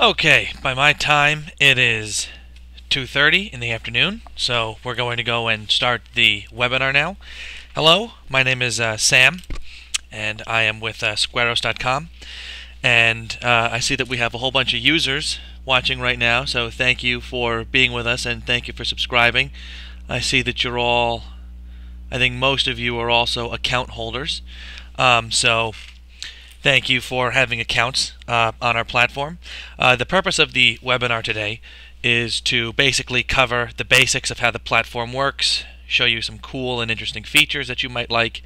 Okay, by my time it is 2:30 in the afternoon, so we're going to go and start the webinar now. Hello, my name is Sam, and I am with Squarous.com, and I see that we have a whole bunch of users watching right now, so thank you for being with us and thank you for subscribing. I see that you're all, I think most of you are also account holders, so thank you for having accounts on our platform. The purpose of the webinar today is to basically cover the basics of how the platform works, show you some cool and interesting features that you might like,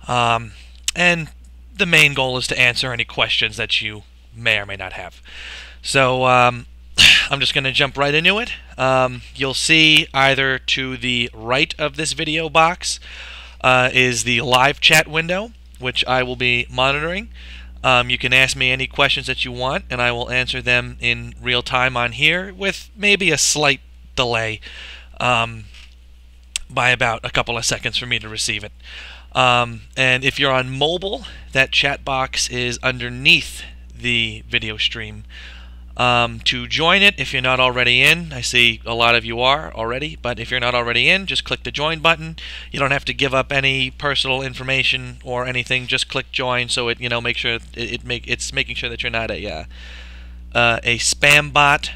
and the main goal is to answer any questions that you may or may not have. So I'm just going to jump right into it. You'll see either to the right of this video box is the live chat window, which I will be monitoring. You can ask me any questions that you want, and I will answer them in real time on here with maybe a slight delay by about a couple of seconds for me to receive it. And if you're on mobile, that chat box is underneath the video stream. To join it, if you're not already in, I see a lot of you are already, but if you're not already in, just click the join button. You don't have to give up any personal information or anything. Just click join, so it make sure it's making sure that you're not a spam bot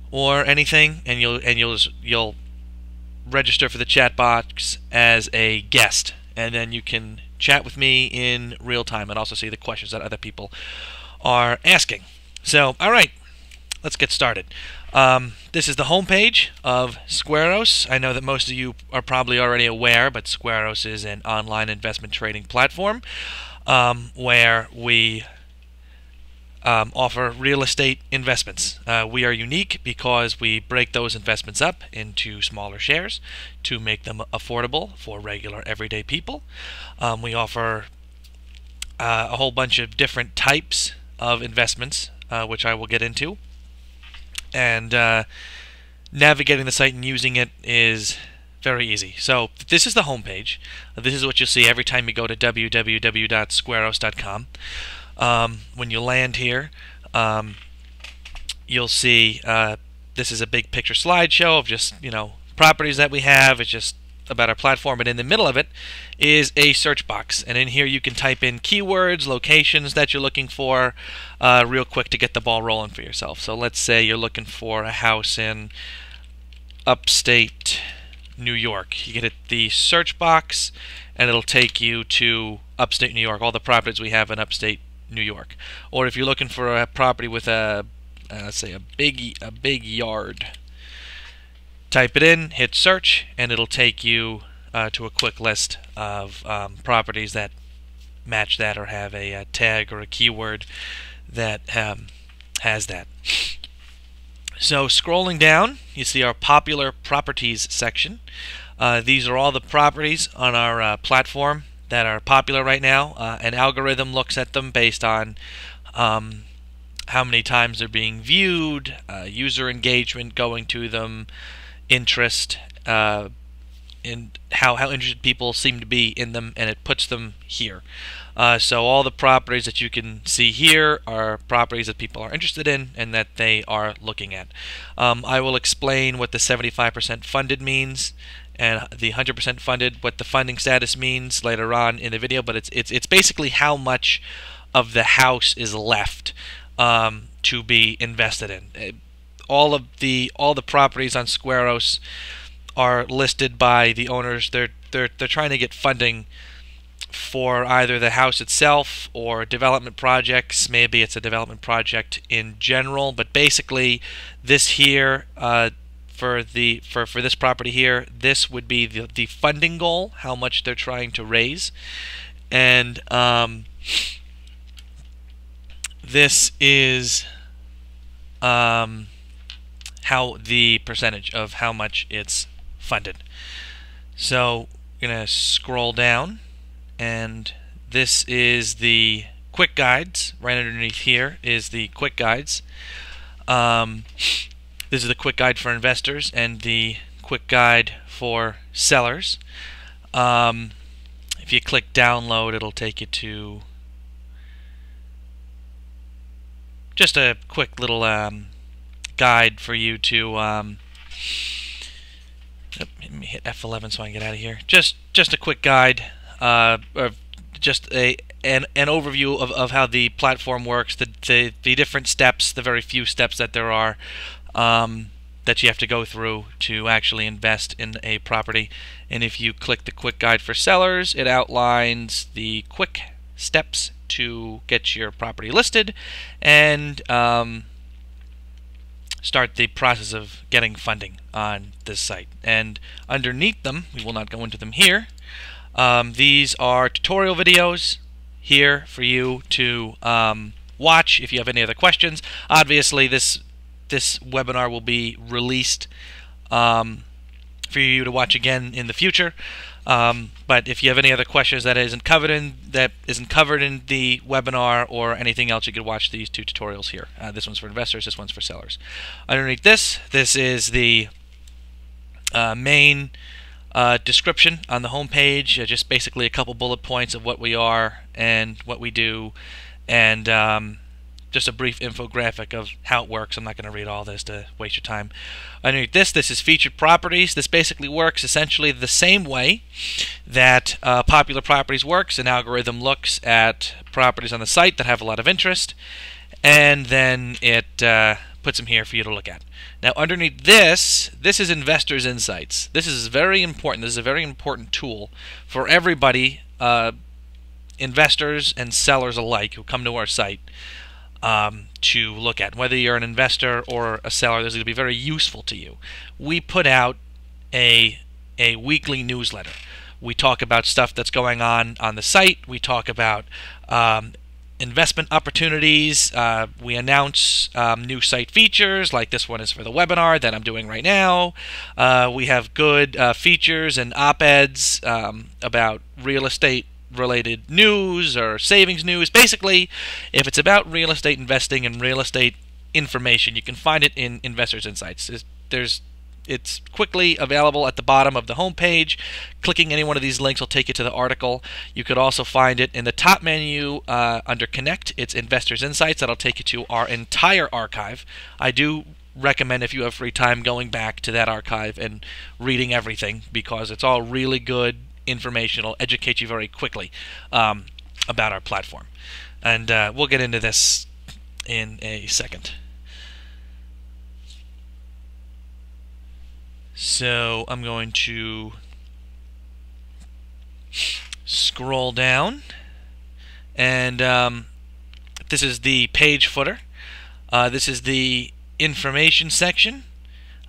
or anything, and you'll register for the chat box as a guest, and then you can chat with me in real time and also see the questions that other people are asking. So, alright, let's get started. This is the homepage of Squarous. I know that most of you are probably already aware, but Squarous is an online investment trading platform where we offer real estate investments. We are unique because we break those investments up into smaller shares to make them affordable for regular, everyday people. We offer a whole bunch of different types of investments, which I will get into, and navigating the site and using it is very easy. So this is the home page. This is what you'll see every time you go to www.squarous.com. When you land here, you'll see this is a big picture slideshow of just properties that we have. It's just about our platform, and in the middle of it is a search box, and in here you can type in keywords, locations that you're looking for real quick to get the ball rolling for yourself. So let's say you're looking for a house in upstate New York. You get the search box and it'll take you to upstate New York, all the properties we have in upstate New York. Or if you're looking for a property with a let's say a big yard, type it in, hit search, and it'll take you to a quick list of properties that match that or have a tag or a keyword that has that. So scrolling down, you see our popular properties section. These are all the properties on our platform that are popular right now. An algorithm looks at them based on how many times they're being viewed, user engagement going to them, interest, in how interested people seem to be in them, and it puts them here. So all the properties that you can see here are properties that people are interested in and that they are looking at. I will explain what the 75% funded means and the 100% funded, what the funding status means later on in the video, but it's basically how much of the house is left to be invested in. All the properties on Squarous are listed by the owners. They're trying to get funding for either the house itself or development projects. Maybe it's a development project in general, but basically this here for this property here, this would be the funding goal, how much they're trying to raise, and this is how the percentage of how much it's funded. So we're going to scroll down, and this is the quick guides. Right underneath here is the quick guides. This is the quick guide for investors and the quick guide for sellers. If you click download, it'll take you to just a quick little guide for you to. Let me hit F11 so I can get out of here. Just a quick guide, of just an overview of how the platform works, the different steps, the very few steps that there are that you have to go through to actually invest in a property. And if you click the quick guide for sellers, it outlines the quick steps to get your property listed and start the process of getting funding on this site. And underneath them, we will not go into them here, these are tutorial videos here for you to watch if you have any other questions. Obviously this webinar will be released for you to watch again in the future. But if you have any other questions that isn't covered in the webinar or anything else, you could watch these two tutorials here. This one's for investors, this one's for sellers. Underneath this is the main description on the home page. Just basically a couple bullet points of what we are and what we do, and just a brief infographic of how it works. I'm not going to read all this to waste your time. Underneath this is featured properties. This basically works essentially the same way that Popular Properties works. An algorithm looks at properties on the site that have a lot of interest, and then it puts them here for you to look at. Now underneath this is Investors Insights. This is very important. This is a very important tool for everybody, investors and sellers alike, who come to our site to look at. Whether you're an investor or a seller, this is going to be very useful to you. We put out a weekly newsletter. We talk about stuff that's going on the site. We talk about investment opportunities. We announce new site features, like this one is for the webinar that I'm doing right now. We have good features and op-eds about real estate related news or savings news. Basically, if it's about real estate investing and real estate information, you can find it in Investors Insights. It's quickly available at the bottom of the home page. Clicking any one of these links will take you to the article. You could also find it in the top menu under Connect. It's Investors Insights. That'll take you to our entire archive. I do recommend, if you have free time, going back to that archive and reading everything, because it's all really good information. It'll educate you very quickly about our platform. And we'll get into this in a second. So I'm going to scroll down, and this is the page footer. This is the information section.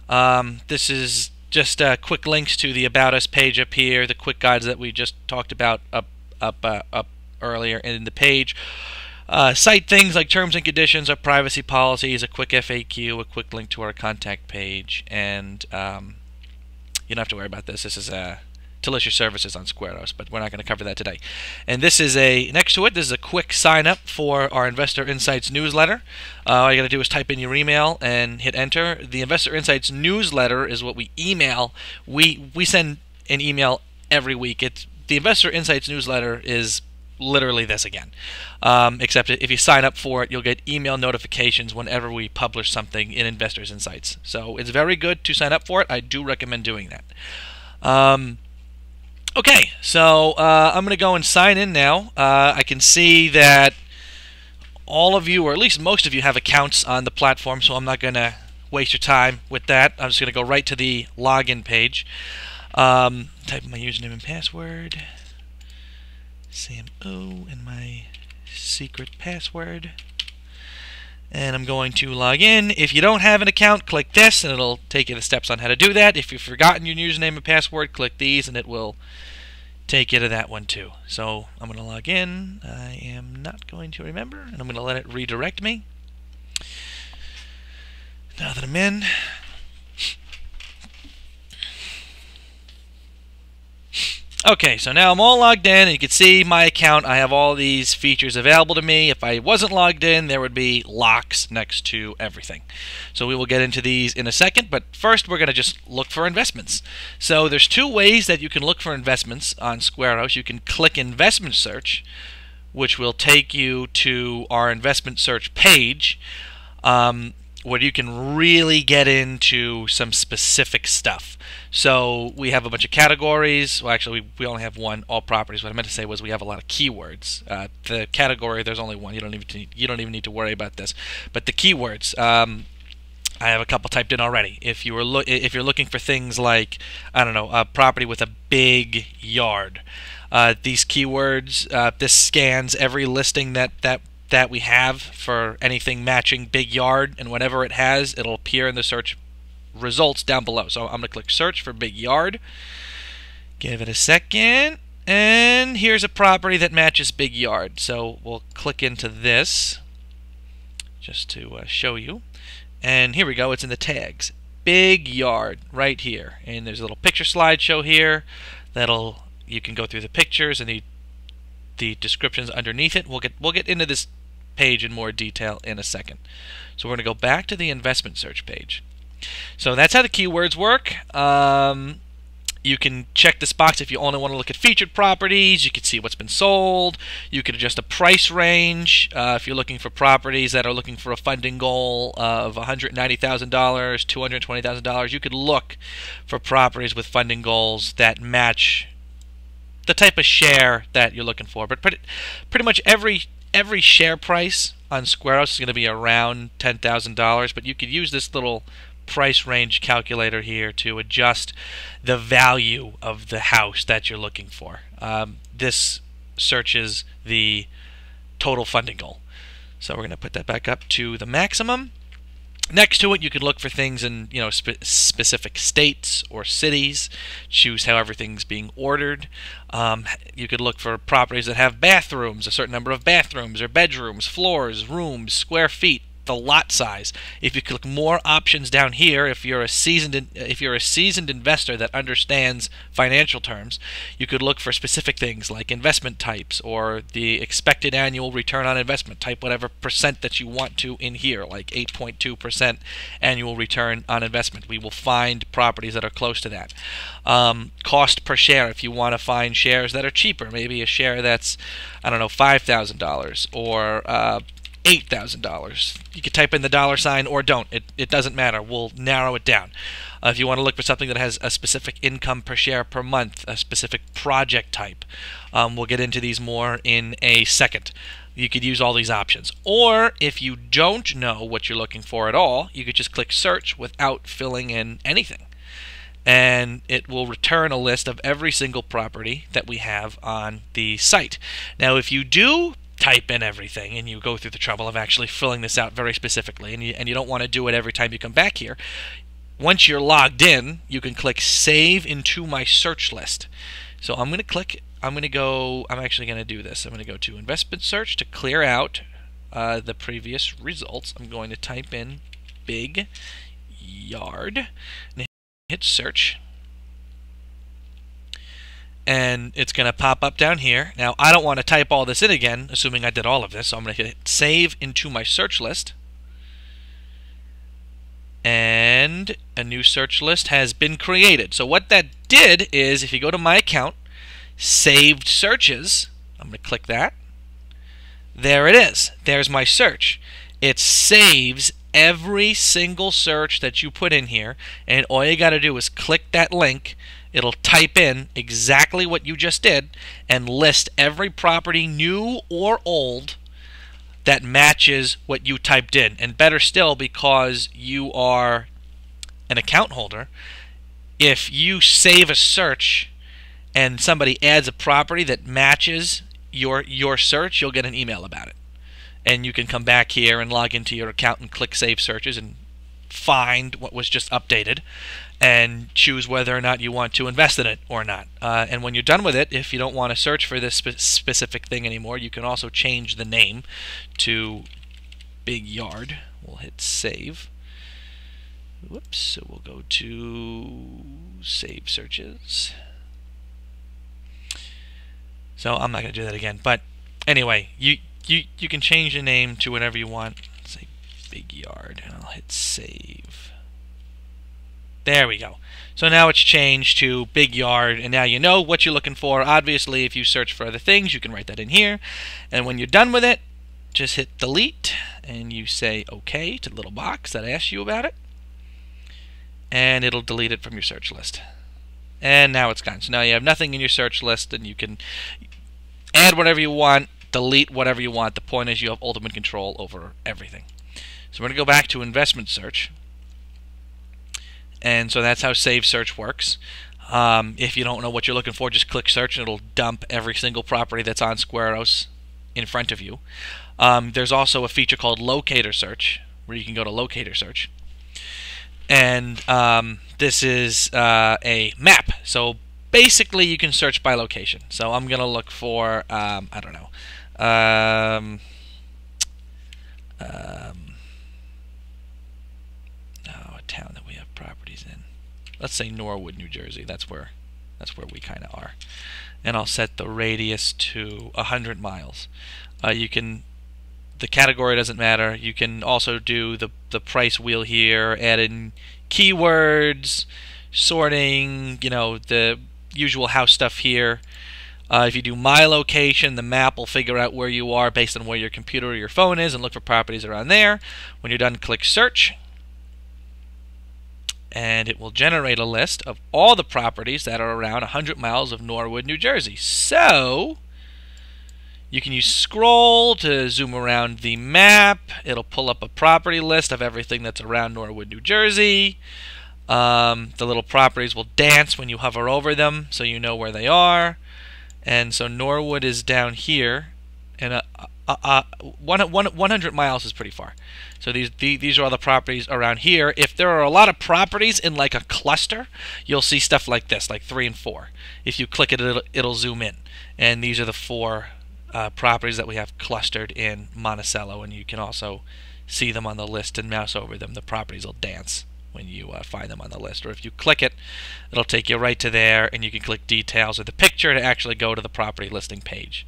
This is just quick links to the About Us page up here, the quick guides that we just talked about up earlier in the page. Cite things like terms and conditions, our privacy policies, a quick FAQ, a quick link to our contact page, and you don't have to worry about this. This is to list your services on Squarous, but we're not going to cover that today. And this is next to it, this is a quick sign up for our Investor Insights newsletter. All you got to do is type in your email and hit enter. The Investor Insights newsletter is what we email. We send an email every week. The Investor Insights newsletter is literally this again, except if you sign up for it, you'll get email notifications whenever we publish something in Investors Insights. So it's very good to sign up for it. I do recommend doing that. Okay, so I'm going to go and sign in now. I can see that all of you, or at least most of you, have accounts on the platform, so I'm not going to waste your time with that. I'm just going to go right to the login page. Type in my username and password, SamO, and my secret password. And I'm going to log in. If you don't have an account, click this, and it'll take you the steps on how to do that. If you've forgotten your username and password, click these, and it will take you to that one too. So I'm going to log in. I am not going to remember, and I'm going to let it redirect me. Now that I'm in, okay, so now I'm all logged in, and you can see my account. I have all these features available to me. If I wasn't logged in, there would be locks next to everything. So we will get into these in a second, but first we're going to just look for investments. So there's two ways that you can look for investments on Squarous. You can click Investment Search, which will take you to our investment search page, where you can really get into some specific stuff. So we have a bunch of categories. Well, actually, we only have one, all properties. What I meant to say was we have a lot of keywords. The category, there's only one. You don't even need to worry about this. But the keywords, I have a couple typed in already. If you're looking for things like, I don't know, a property with a big yard, these keywords, this scans every listing that we have for anything matching big yard, and whatever it has, it'll appear in the search results down below. So I'm going to click search for big yard. Give it a second, and here's a property that matches big yard. So we'll click into this just to show you. And here we go, it's in the tags. Big yard right here. And there's a little picture slideshow here you can go through the pictures and the descriptions underneath it. We'll get into this page in more detail in a second. So we're going to go back to the investment search page. So that's how the keywords work. You can check this box if you only want to look at featured properties. You can see what's been sold. You can adjust a price range if you're looking for properties that are looking for a funding goal of $190,000, $220,000. You could look for properties with funding goals that match the type of share that you're looking for. But pretty much every share price on Squarous is going to be around $10,000. But you could use this little price range calculator here to adjust the value of the house that you're looking for. This searches the total funding goal. So we're going to put that back up to the maximum. Next to it, you can look for things in specific states or cities. Choose how everything's being ordered. You could look for properties that have bathrooms, a certain number of bathrooms or bedrooms, floors, rooms, square feet, the lot size. If you click more options down here, if you're a seasoned investor that understands financial terms, you could look for specific things like investment types or the expected annual return on investment. Type whatever percent that you want to in here, like 8.2% annual return on investment. We will find properties that are close to that. Cost per share, if you want to find shares that are cheaper, maybe a share that's, I don't know, $5,000 or $8,000. You could type in the $ or don't. It doesn't matter. We'll narrow it down. If you want to look for something that has a specific income per share per month, a specific project type, we'll get into these more in a second. You could use all these options. Or if you don't know what you're looking for at all, you could just click search without filling in anything. And it will return a list of every single property that we have on the site. Now, if you do type in everything and you go through the trouble of actually filling this out very specifically, and you don't want to do it every time you come back here, once you're logged in, you can click Save into My Search List. So I'm actually going to do this. I'm going to go to Investment Search to clear out the previous results. I'm going to type in Big Yard and hit Search. And it's going to pop up down here. Now, I don't want to type all this in again, assuming I did all of this, so I'm going to hit Save into My Search List. And a new search list has been created. So what that did is, if you go to My Account, Saved Searches, I'm going to click that. There it is. There's my search. It saves every single search that you put in here, and all you got to do is click that link. It'll type in exactly what you just did and list every property, new or old, that matches what you typed in. And better still, because you are an account holder, if you save a search and somebody adds a property that matches your search, you'll get an email about it. And you can come back here and log into your account and click Save Searches and find what was just updated and choose whether or not you want to invest in it or not. And when you're done with it, if you don't want to search for this specific thing anymore, you can also change the name to Big Yard. We'll hit Save. Whoops, so we'll go to Save Searches. So I'm not going to do that again. But anyway, you can change the name to whatever you want. Say Big Yard, and I'll hit Save. There we go. So now it's changed to big yard, and now you know what you're looking for. Obviously, if you search for other things, you can write that in here. And when you're done with it, just hit delete, and you say OK to the little box that asks you about it. And it'll delete it from your search list. And now it's gone. So now you have nothing in your search list, and you can add whatever you want, delete whatever you want. The point is you have ultimate control over everything. So we're going to go back to investment search. And so that's how Save Search works. If you don't know what you're looking for, just click search and it'll dump every single property that's on Squarous in front of you. There's also a feature called Locator Search, where you can go to Locator Search. And this is a map. So basically you can search by location. So I'm going to look for, I don't know, town that we have properties in. Let's say Norwood, New Jersey. That's where we kind of are. And I'll set the radius to 100 miles. The category doesn't matter. You can also do the price wheel here, add in keywords, sorting, the usual house stuff here. If you do my location, the map will figure out where you are based on where your computer or your phone is and look for properties around there. When you're done, click search. And it will generate a list of all the properties that are around 100 miles of Norwood, New Jersey. So you can use scroll to zoom around the map. It'll pull up a property list of everything that's around Norwood, New Jersey. The little properties will dance when you hover over them, so you know where they are. And so Norwood is down here, and 100 miles is pretty far. So these are all the properties around here. If there are a lot of properties in like a cluster, you'll see stuff like this, like 3 and 4. If you click it, it'll zoom in. And these are the 4 properties that we have clustered in Monticello, and you can also see them on the list and mouse over them. The properties will dance when you find them on the list. Or if you click it, it'll take you right to there, and you can click details or the picture to actually go to the property listing page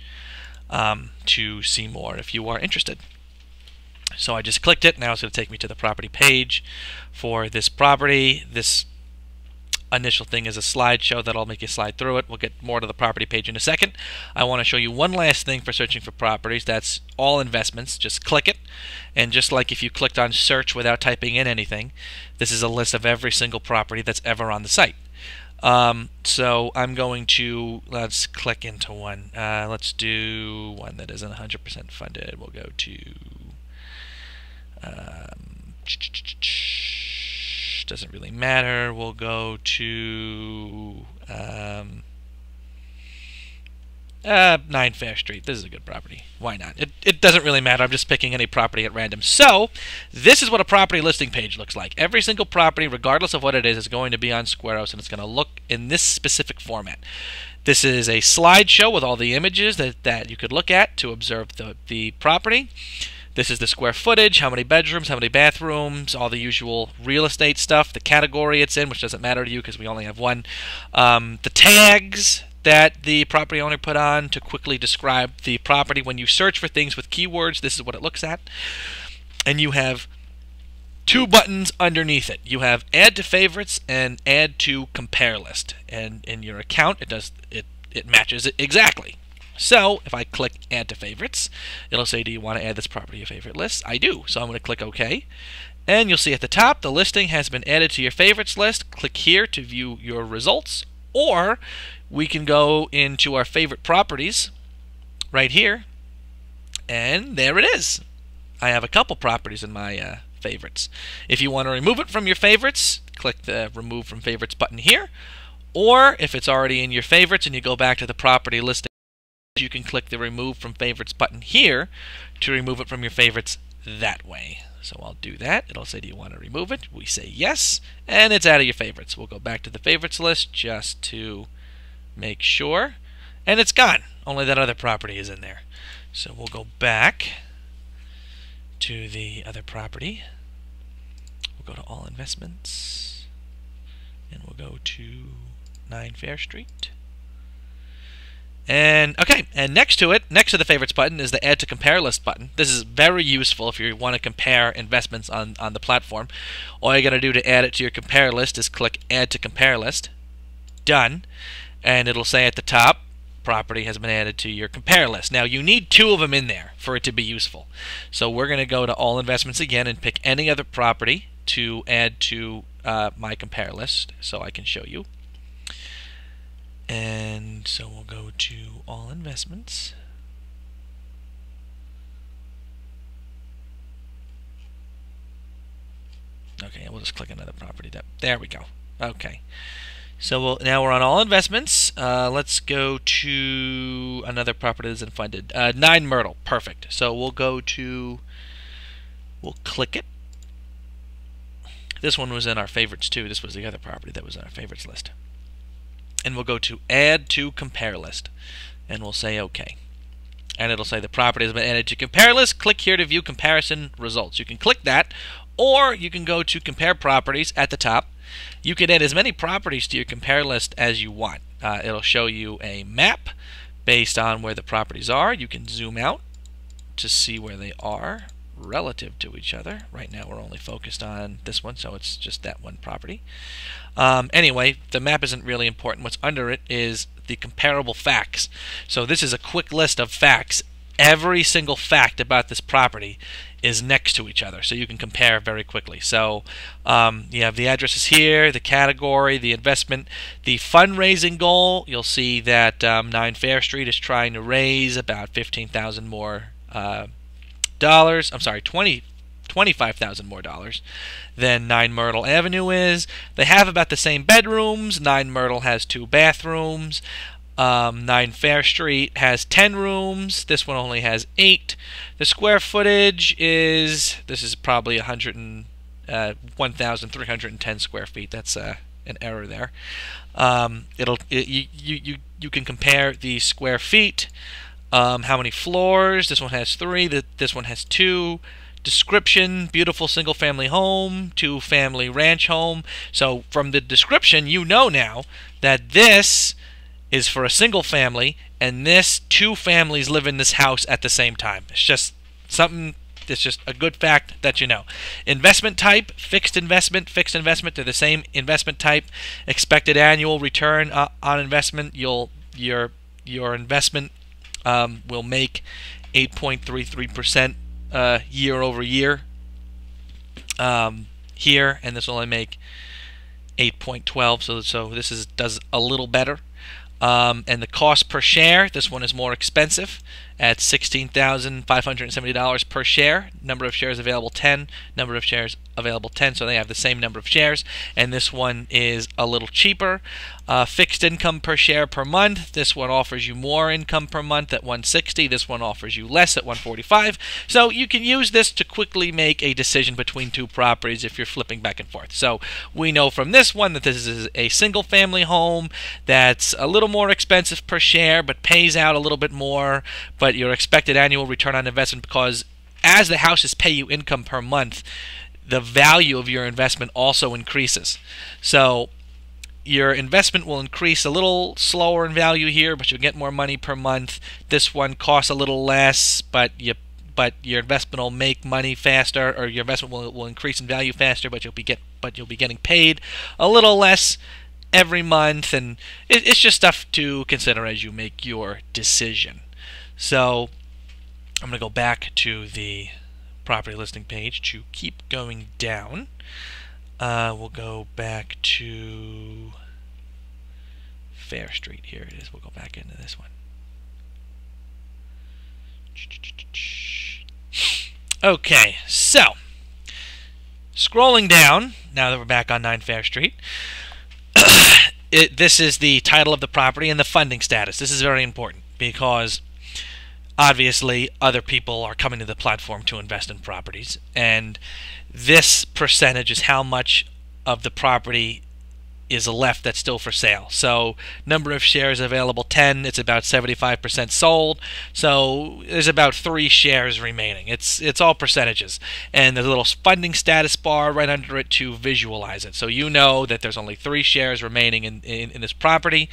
to see more if you are interested. So I just clicked it. Now it's going to take me to the property page for this property. This initial thing is a slideshow that'll make you slide through it. We'll get more to the property page in a second. I want to show you one last thing for searching for properties. That's all investments. Just click it. And just like if you clicked on search without typing in anything, this is a list of every single property that's ever on the site. So I'm going to, let's click into one. Let's do one that isn't 100% funded. We'll go to doesn't really matter. We'll go to 9 Fair Street. This is a good property. Why not? It doesn't really matter. I'm just picking any property at random. So this is what a property listing page looks like. Every single property, regardless of what it is going to be on Squarous, and it's going to look in this specific format. This is a slideshow with all the images that you could look at to observe the property. This is the square footage, how many bedrooms, how many bathrooms, all the usual real estate stuff, the category it's in, which doesn't matter to you because we only have one, the tags that the property owner put on to quickly describe the property. When you search for things with keywords, this is what it looks at. And you have 2 buttons underneath it. You have Add to Favorites and Add to Compare List. And in your account, it matches it exactly. So if I click Add to Favorites, it'll say, do you want to add this property to your favorite list? I do. So I'm going to click OK. And you'll see at the top, the listing has been added to your favorites list. Click here to view your results. Or we can go into our favorite properties right here. And there it is. I have a couple properties in my favorites. If you want to remove it from your favorites, click the Remove from Favorites button here. Or if it's already in your favorites and you go back to the property listing, you can click the Remove from Favorites button here to remove it from your favorites that way. So I'll do that. It'll say, do you want to remove it? We say yes, and it's out of your favorites. We'll go back to the favorites list just to make sure, and it's gone. Only that other property is in there. So we'll go back to the other property. We'll go to All Investments, and we'll go to 9 Fair Street. And okay, and next to it, next to the favorites button, is the add to compare list button. This is very useful if you want to compare investments on the platform. All you got to do to add it to your compare list is click add to compare list. Done. And it'll say at the top, property has been added to your compare list. Now you need two of them in there for it to be useful. So we're going to go to all investments again and pick any other property to add to my compare list so I can show you. And so we'll go to all investments. Okay, we'll just click another property. There we go. Okay. So now we're on all investments. Let's go to another property that's unfunded. 9 Myrtle. Perfect. So we'll click it. This one was in our favorites too. This was the other property that was on our favorites list. And we'll go to add to compare list. And we'll say OK. And it'll say the property has been added to compare list. Click here to view comparison results. You can click that, or you can go to compare properties at the top. You can add as many properties to your compare list as you want. It'll show you a map based on where the properties are. You can zoom out to see where they are relative to each other. Right now we're only focused on this one, so it's just that one property. Anyway, the map isn't really important. What's under it is the comparable facts. So this is a quick list of facts. Every single fact about this property is next to each other, so you can compare very quickly. So you have the addresses here, the category, the investment, the fundraising goal. You'll see that 9 Fair Street is trying to raise about $15,000 more dollars. I'm sorry, $25,000 more dollars than 9 Myrtle Avenue is. They have about the same bedrooms. 9 Myrtle has 2 bathrooms. 9 Fair Street has 10 rooms. This one only has 8. The square footage is, this is probably 1,310 square feet. That's an error there. You can compare the square feet, how many floors. This one has 3. This one has 2. Description: beautiful single-family home, 2-family ranch home. So from the description, you know now that this is for a single family, and 2 families live in this house at the same time. It's just something, it's just a good fact that you know. Investment type: fixed investment, they're the same investment type. Expected annual return on investment, your investment will make 8.33% year over year here, and this will only make 8.12, so this does a little better. And the cost per share, this one is more expensive at $16,570 per share. Number of shares available 10. Number of shares available 10, so they have the same number of shares. And this one is a little cheaper. Fixed income per share per month. This one offers you more income per month at $160. This one offers you less at $145. So you can use this to quickly make a decision between 2 properties if you're flipping back and forth. So we know from this one that this is a single family home that's a little more expensive per share but pays out a little bit more, but your expected annual return on investment, because as the houses pay you income per month, the value of your investment also increases. So your investment will increase a little slower in value here, but you'll get more money per month. This one costs a little less, but your investment will make money faster, or your investment will increase in value faster, but you'll be getting paid a little less every month, and it's just stuff to consider as you make your decision. So I'm going to go back to the property listing page to keep going down. We'll go back to Fair Street. Here it is. We'll go back into this one. Okay, so scrolling down, now that we're back on 9 Fair Street, this is the title of the property and the funding status. This is very important because obviously other people are coming to the platform to invest in properties, and this percentage is how much of the property is left that's still for sale. So number of shares available 10, it's about 75% sold, so there's about 3 shares remaining. It's all percentages, and there's a little funding status bar right under it to visualize it, so you know that there's only 3 shares remaining in this property.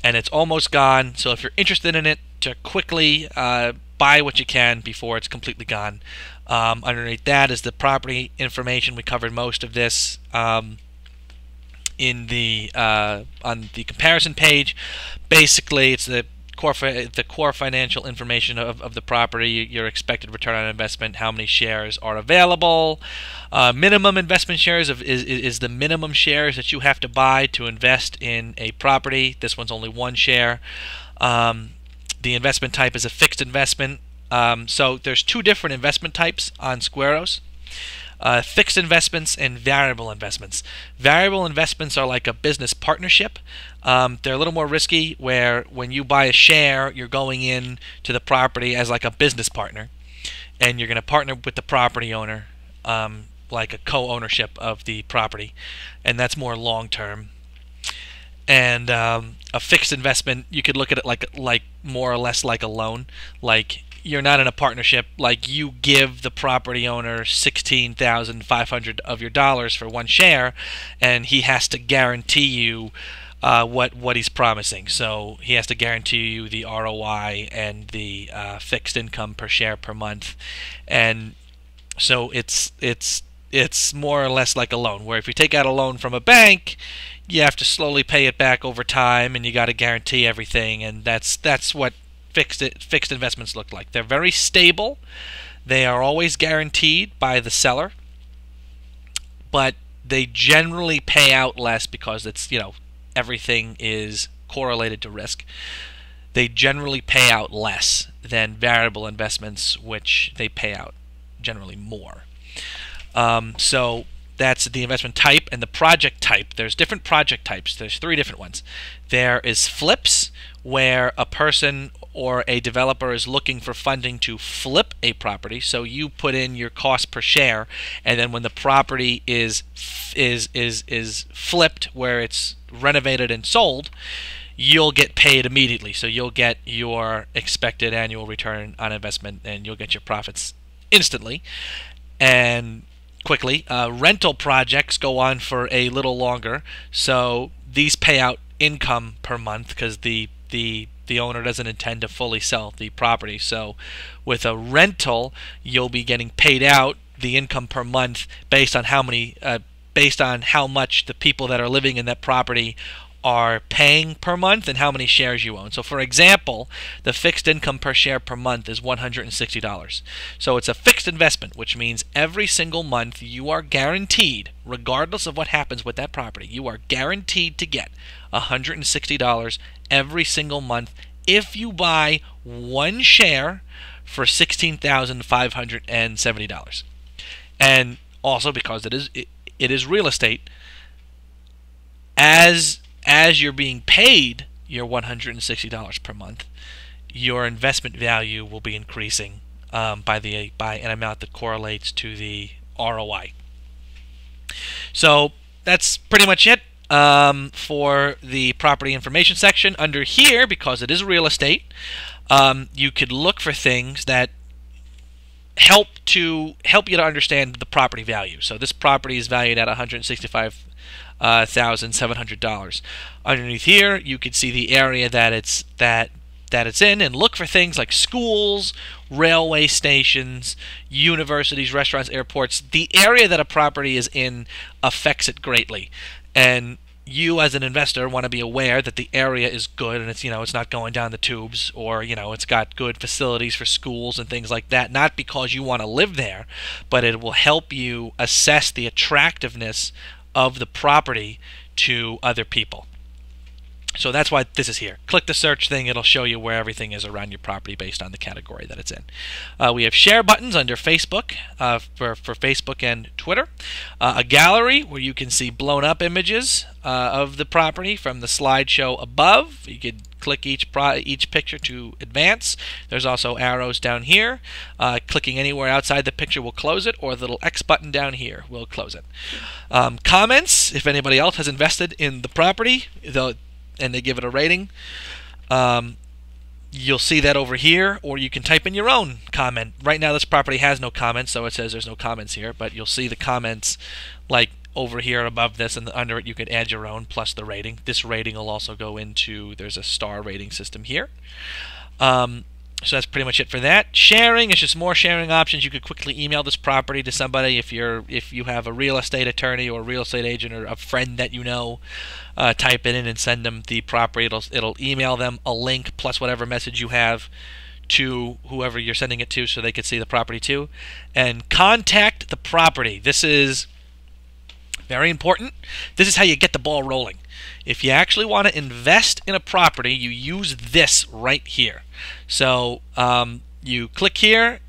and it's almost gone. So if you're interested in it, to quickly buy what you can before it's completely gone. Underneath that is the property information. We covered most of this in the on the comparison page. Basically, it's the core financial information of the property, your expected return on investment, how many shares are available. Minimum investment shares is the minimum shares that you have to buy to invest in a property. This one's only 1 share. The investment type is a fixed investment. So there's 2 different investment types on Squarous. Fixed investments and variable investments. Variable investments are like a business partnership. They're a little more risky, where when you buy a share, you're going in to the property as like a business partner, and you're going to partner with the property owner, like a co-ownership of the property, and that's more long-term. And a fixed investment, you could look at it like more or less like a loan. Like, you're not in a partnership. Like, you give the property owner $16,500 of your dollars for 1 share, and he has to guarantee you what he's promising. So he has to guarantee you the ROI and the fixed income per share per month, and so it's more or less like a loan. Where if you take out a loan from a bank, you have to slowly pay it back over time, and you got to guarantee everything, and that's what fixed investments look like. They're very stable. They are always guaranteed by the seller, but they generally pay out less because it's, everything is correlated to risk. They generally pay out less than variable investments, which they pay out generally more. So that's the investment type. And the project type, there's different project types. There's 3 different ones. There is flips, where a person or a developer is looking for funding to flip a property. So you put in your cost per share, and then when the property is flipped, where it's renovated and sold, you'll get paid immediately. So you'll get your expected annual return on investment, and you'll get your profits instantly and quickly. Rental projects go on for a little longer, so these pay out income per month because the owner doesn't intend to fully sell the property. So with a rental, you'll be getting paid out the income per month based on how much the people that are living in that property are paying per month and how many shares you own. So for example, the fixed income per share per month is $160. So it's a fixed investment, which means every single month you are guaranteed, regardless of what happens with that property, you are guaranteed to get $160 every single month if you buy 1 share for $16,570. And also, because it is real estate, as you're being paid your $160 per month, your investment value will be increasing by an amount that correlates to the ROI. So that's pretty much it for the property information section. Under here, because it is real estate, you could look for things that help you to understand the property value. So this property is valued at $165,700. Underneath here, you can see the area that it's in, and look for things like schools, railway stations, universities, restaurants, airports. The area that a property is in affects it greatly, and you as an investor want to be aware that the area is good, and it's not going down the tubes, or it's got good facilities for schools and things like that. Not because you want to live there, but it will help you assess the attractiveness of the property to other people. So that's why this is here. Click the search thing. It'll show you where everything is around your property based on the category that it's in. We have share buttons under Facebook for Facebook and Twitter. A gallery where you can see blown up images of the property from the slideshow above. You could click each picture to advance. There's also arrows down here. Clicking anywhere outside the picture will close it, or the little X button down here will close it. Comments, if anybody else has invested in the property, and they give it a rating, you'll see that over here, or you can type in your own comment. Right now this property has no comments, so it says there's no comments here, but you'll see the comments like over here above this, and under it you can add your own plus the rating. This rating will also go into, there's a star rating system here. So that's pretty much it for that. Sharing is just more sharing options. You could quickly email this property to somebody if you have a real estate attorney or a real estate agent or a friend that you know. Type it in and send them the property. It'll email them a link plus whatever message you have to whoever you're sending it to, so they could see the property too. And contact the property. This is very important. This is how you get the ball rolling. If you actually want to invest in a property, you use this right here. So you click here.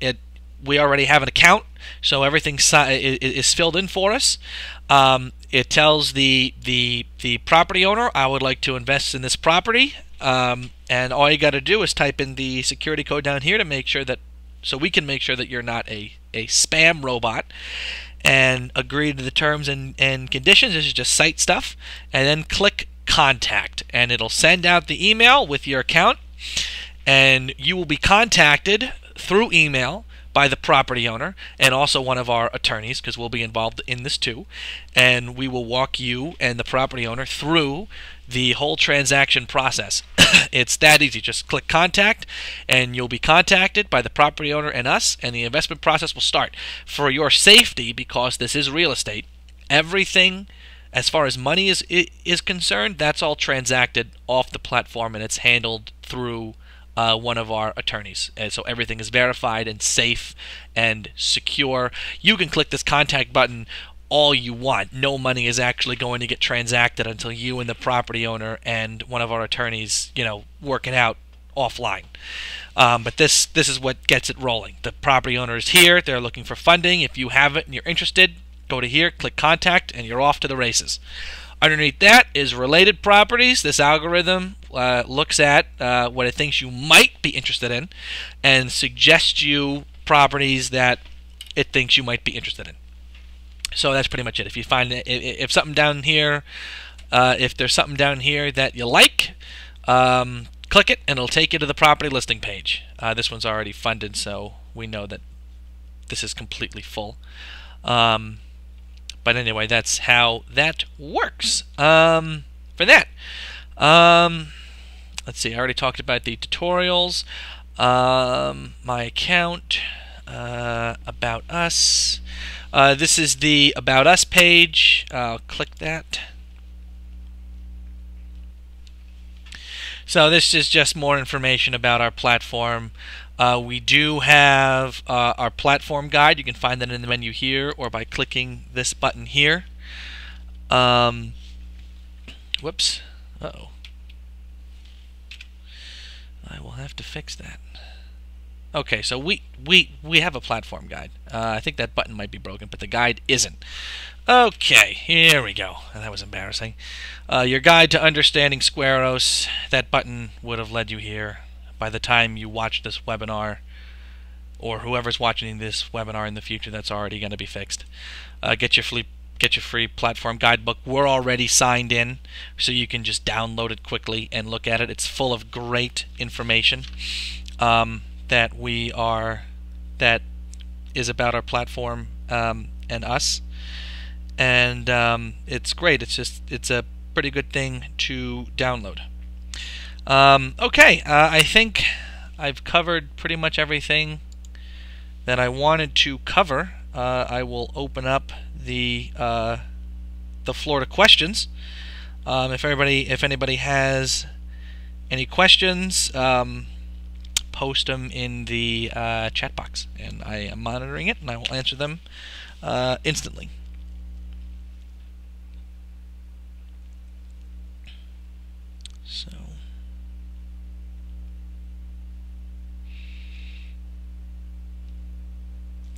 We already have an account, so everything is filled in for us. It tells the property owner, I would like to invest in this property, and all you got to do is type in the security code down here to make sure that, so we can make sure that you're not a spam robot, and agree to the terms and conditions. This is just site stuff, and then click contact, and it'll send out the email with your account, and you will be contacted through email by the property owner and also one of our attorneys, because we'll be involved in this too, and we will walk you and the property owner through the whole transaction process. It's that easy. Just click contact and you'll be contacted by the property owner and us, and the investment process will start. For your safety, because this is real estate, everything as far as money is concerned, that's all transacted off the platform, and it's handled through one of our attorneys. And so everything is verified and safe and secure. You can click this contact button all you want. No money is actually going to get transacted until you and the property owner and one of our attorneys, work it out offline. But this is what gets it rolling. The property owner is here. They're looking for funding. If you have it and you're interested, go to here, click contact, and you're off to the races. Underneath that is related properties. This algorithm looks at what it thinks you might be interested in and suggests you properties that it thinks you might be interested in. So that's pretty much it. If you find if something down here, if there's something down here that you like, click it and it'll take you to the property listing page. This one's already funded, so we know that this is completely full. But anyway, that's how that works. For that, let's see. I already talked about the tutorials, my account, about us. This is the About Us page. I'll click that. So this is just more information about our platform. We do have our platform guide. You can find that in the menu here or by clicking this button here. Whoops. Uh-oh. I will have to fix that. Okay, so we have a platform guide. I think that button might be broken, but the guide isn't. Okay, here we go. That was embarrassing. Your guide to understanding Squarous. That button would have led you here by the time you watch this webinar, or whoever's watching this webinar in the future. That's already going to be fixed. Get your free platform guidebook. We're already signed in, so you can just download it quickly and look at it. It's full of great information that is about our platform and us, and it's great. It's a pretty good thing to download. Okay, I think I've covered pretty much everything that I wanted to cover. I will open up the floor to questions. If anybody has any questions, post them in the chat box, and I am monitoring it, and I will answer them instantly. So,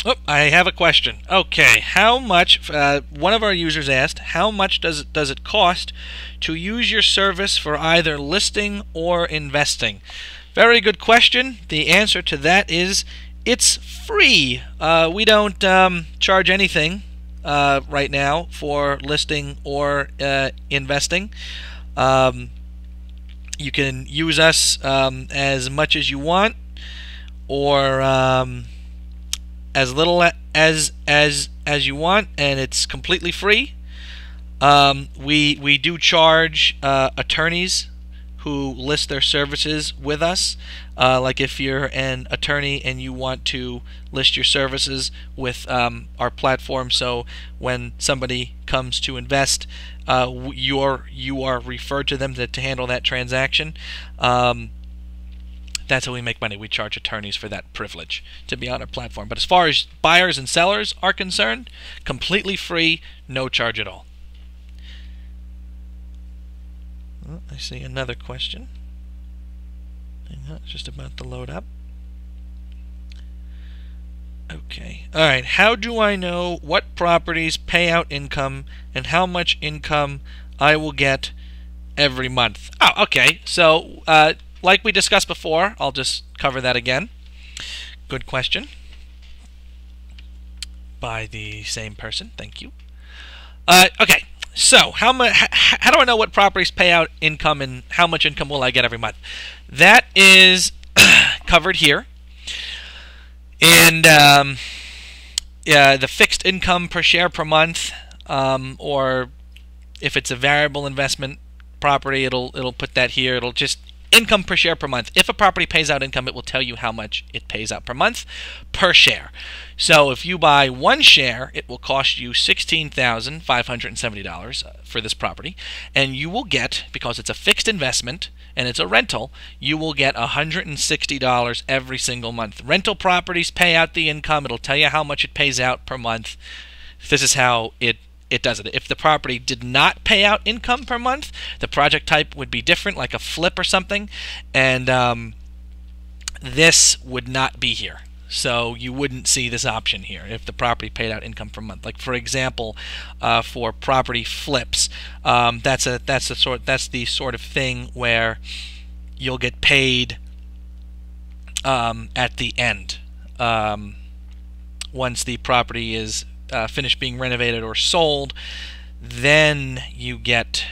oh, I have a question. Okay, how much? One of our users asked, how much does it cost to use your service for either listing or investing? Very good question. The answer to that is it's free. We don't charge anything right now for listing or investing. You can use us as much as you want, or as little as you want, and it's completely free. We do charge attorneys who list their services with us. Like if you're an attorney and you want to list your services with our platform, so when somebody comes to invest, you are referred to them to handle that transaction. That's how we make money. We charge attorneys for that privilege to be on our platform. But as far as buyers and sellers are concerned, completely free, no charge at all. Oh, I see another question. Hang on, it's just about to load up. Okay. All right. How do I know what properties pay out income and how much income I will get every month? Oh, okay. So, like we discussed before, I'll just cover that again. Good question. By the same person. Thank you. Okay. So, how do I know what properties pay out income and how much income will I get every month? That is covered here. And the fixed income per share per month, or if it's a variable investment property, it'll put that here. It'll just income per share per month. If a property pays out income, it will tell you how much it pays out per month per share. So if you buy one share, it will cost you $16,570 for this property, and you will get, because it's a fixed investment and it's a rental, you will get $160 every single month. Rental properties pay out the income. It'll tell you how much it pays out per month. This is how it does it. If the property did not pay out income per month, the project type would be different, like a flip or something, and this would not be here. So you wouldn't see this option here if the property paid out income per month. Like for example, for property flips, that's the sort of thing where you'll get paid at the end once the property is finished being renovated or sold. Then you get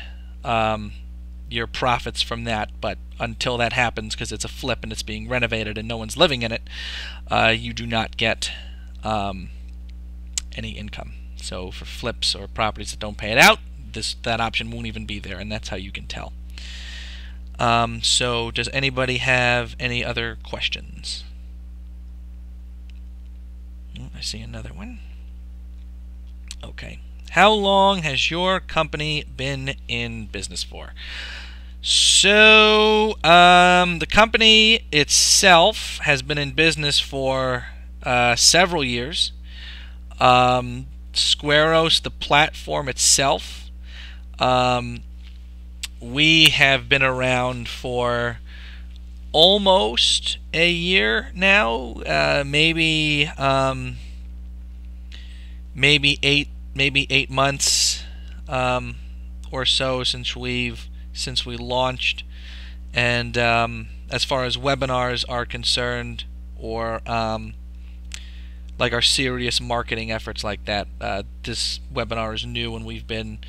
your profits from that. But until that happens, because it's a flip and it's being renovated and no one's living in it, you do not get any income. So for flips or properties that don't pay it out, that option won't even be there, and that's how you can tell. So does anybody have any other questions? Oh, I see another one. Okay. How long has your company been in business for? So, the company itself has been in business for several years. Squarous, the platform itself, we have been around for almost a year now, maybe 8 months or so since we launched. And as far as webinars are concerned, or like our serious marketing efforts like that, this webinar is new, and we've been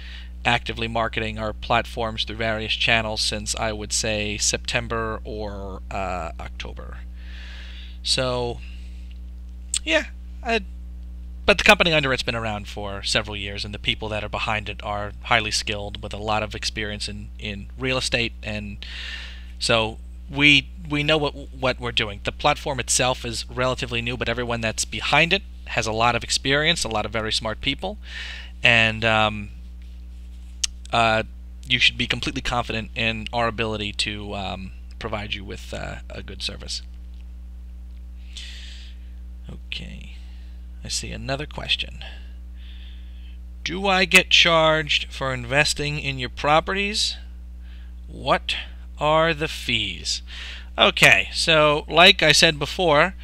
actively marketing our platforms through various channels since, I would say, September or October. So yeah, but the company under it's been around for several years, and the people that are behind it are highly skilled with a lot of experience in real estate, and so we know what we're doing. The platform itself is relatively new, but everyone that's behind it has a lot of experience, a lot of very smart people, and you should be completely confident in our ability to provide you with a good service. Okay. I see another question. Do I get charged for investing in your properties? What are the fees? Okay, so like I said before,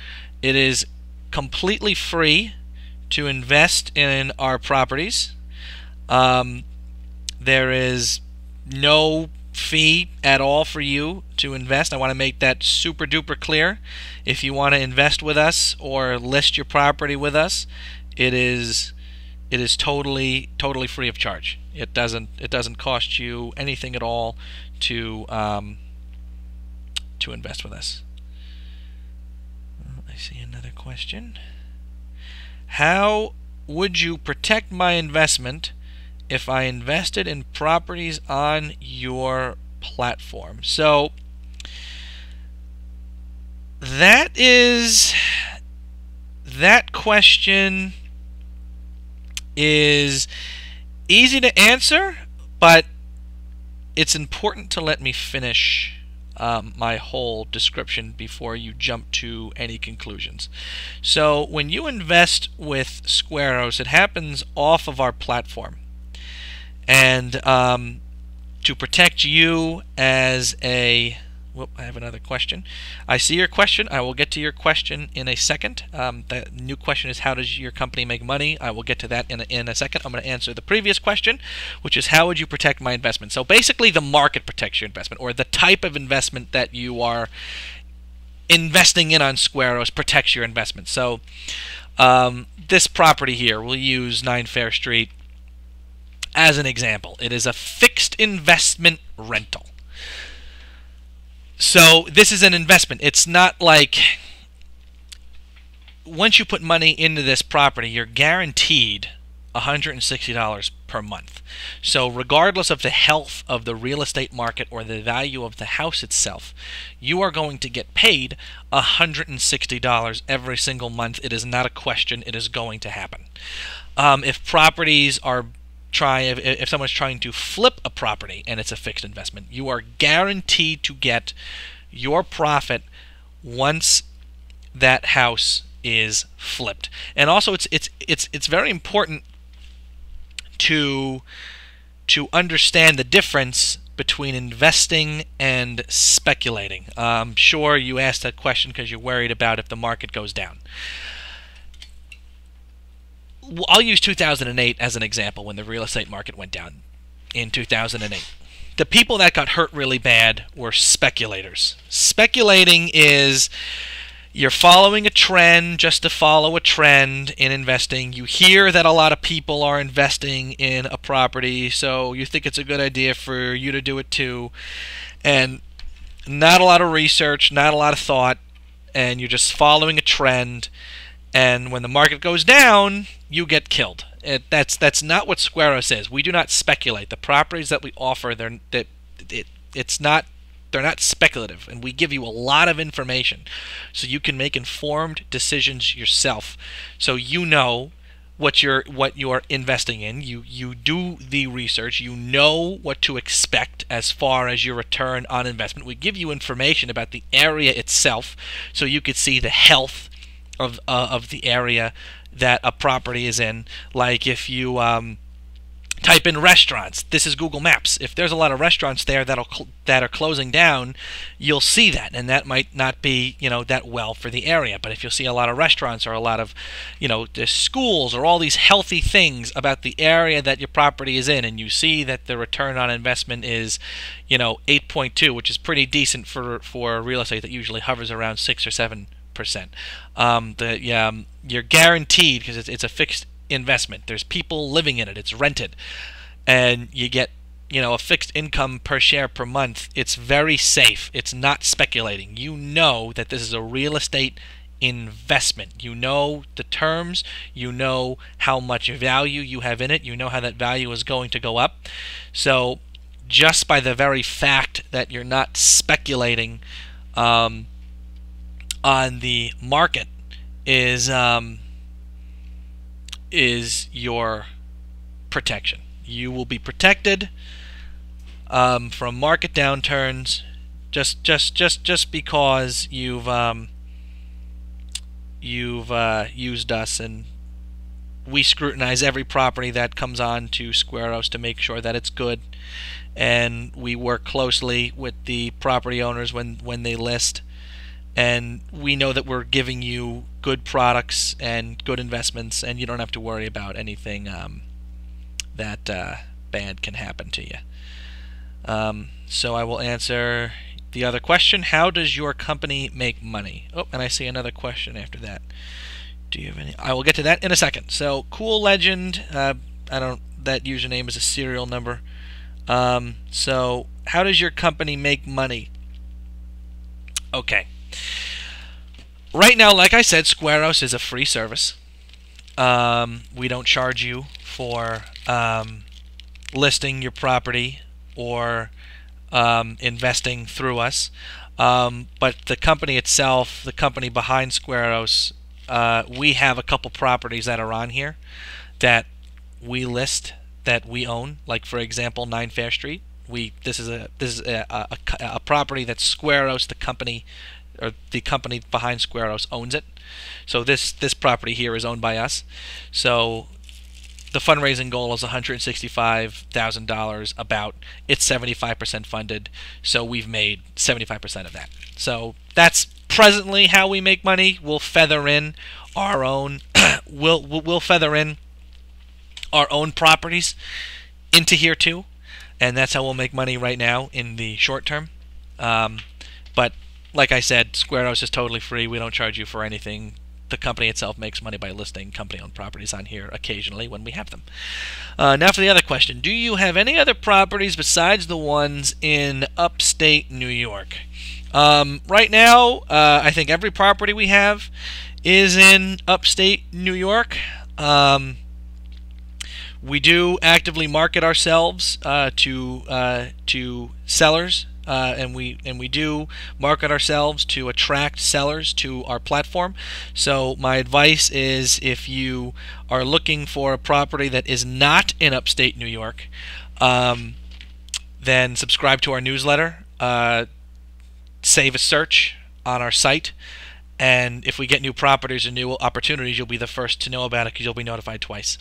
it is completely free to invest in our properties. There is no fee at all for you to invest. I want to make that super duper clear. If you want to invest with us or list your property with us, it is totally free of charge. It doesn't cost you anything at all to invest with us. I see another question. How would you protect my investment if I invested in properties on your platform. So that question is easy to answer, but it's important to let me finish my whole description before you jump to any conclusions. So when you invest with Squarous, it happens off of our platform. And to protect you as a... Whoop, I have another question. I see your question. I will get to your question in a second. The new question is, how does your company make money? I will get to that in a second. I'm going to answer the previous question, which is, how would you protect my investment? So basically, the market protects your investment, or the type of investment that you are investing in on Squarous protects your investment. So this property here, we'll use 9 Fair Street as an example. It is a fixed investment rental. So this is an investment. It's not like once you put money into this property, you're guaranteed $160 per month. So regardless of the health of the real estate market or the value of the house itself, you are going to get paid $160 every single month. It is not a question. It is going to happen. If properties are if someone's trying to flip a property and it's a fixed investment, you are guaranteed to get your profit once that house is flipped. And also, it's very important to understand the difference between investing and speculating. Sure, you asked that question because you're worried about if the market goes down. I'll use 2008 as an example, when the real estate market went down in 2008. The people that got hurt really bad were speculators. Speculating is you're following a trend just to follow a trend in investing. You hear that a lot of people are investing in a property, so you think it's a good idea for you to do it too. And not a lot of research, not a lot of thought, and you're just following a trend. And when the market goes down, you get killed. That's not what Squarous is. We do not speculate. The properties that we offer, they're not speculative, and we give you a lot of information so you can make informed decisions yourself. So you know what you're investing in. You do the research. You know what to expect as far as your return on investment. We give you information about the area itself, so you could see the health of the area that a property is in. Like if you type in restaurants, this is Google Maps. If there's a lot of restaurants there that are closing down, you'll see that, and that might not be that well for the area. But if you'll see a lot of restaurants or a lot of the schools or all these healthy things about the area that your property is in, and you see that the return on investment is 8.2, which is pretty decent for real estate that usually hovers around 6 or 7%. You're guaranteed, because it's a fixed investment. There's people living in it. It's rented, and you get a fixed income per share per month. It's very safe. It's not speculating. You know that this is a real estate investment. You know the terms. You know how much value you have in it. You know how that value is going to go up. So just by the very fact that you're not speculating on the market is your protection. You will be protected from market downturns just because you've used us, and we scrutinize every property that comes on to Squarous to make sure that it's good, and we work closely with the property owners when they list. And we know that we're giving you good products and good investments, and you don't have to worry about anything that bad can happen to you. So I will answer the other question. How does your company make money? Oh, and I see another question after that. Do you have any? I will get to that in a second. So Cool Legend, that username is a serial number. So how does your company make money? Okay. Right now, like I said, Squarous is a free service. We don't charge you for listing your property or investing through us. But the company itself, the company behind Squarous, we have a couple properties that are on here that we list, that we own. Like for example, 9 Fair Street. This is a property that Squarous, the company, or the company behind Squarous, owns it. So this property here is owned by us. So the fundraising goal is $165,000. About, it's 75% funded, so we've made 75% of that. So that's presently how we make money. We'll feather in our own we'll feather in our own properties into here too, and that's how we'll make money right now in the short term. But like I said, Squarous is totally free. We don't charge you for anything. The company itself makes money by listing company-owned properties on here occasionally when we have them. Now for the other question. Do you have any other properties besides the ones in upstate New York? Right now, I think every property we have is in upstate New York. We do actively market ourselves to sellers. And we do market ourselves to attract sellers to our platform. So my advice is, if you are looking for a property that is not in upstate New York, then subscribe to our newsletter, save a search on our site, and if we get new properties or new opportunities, you'll be the first to know about it because you'll be notified twice.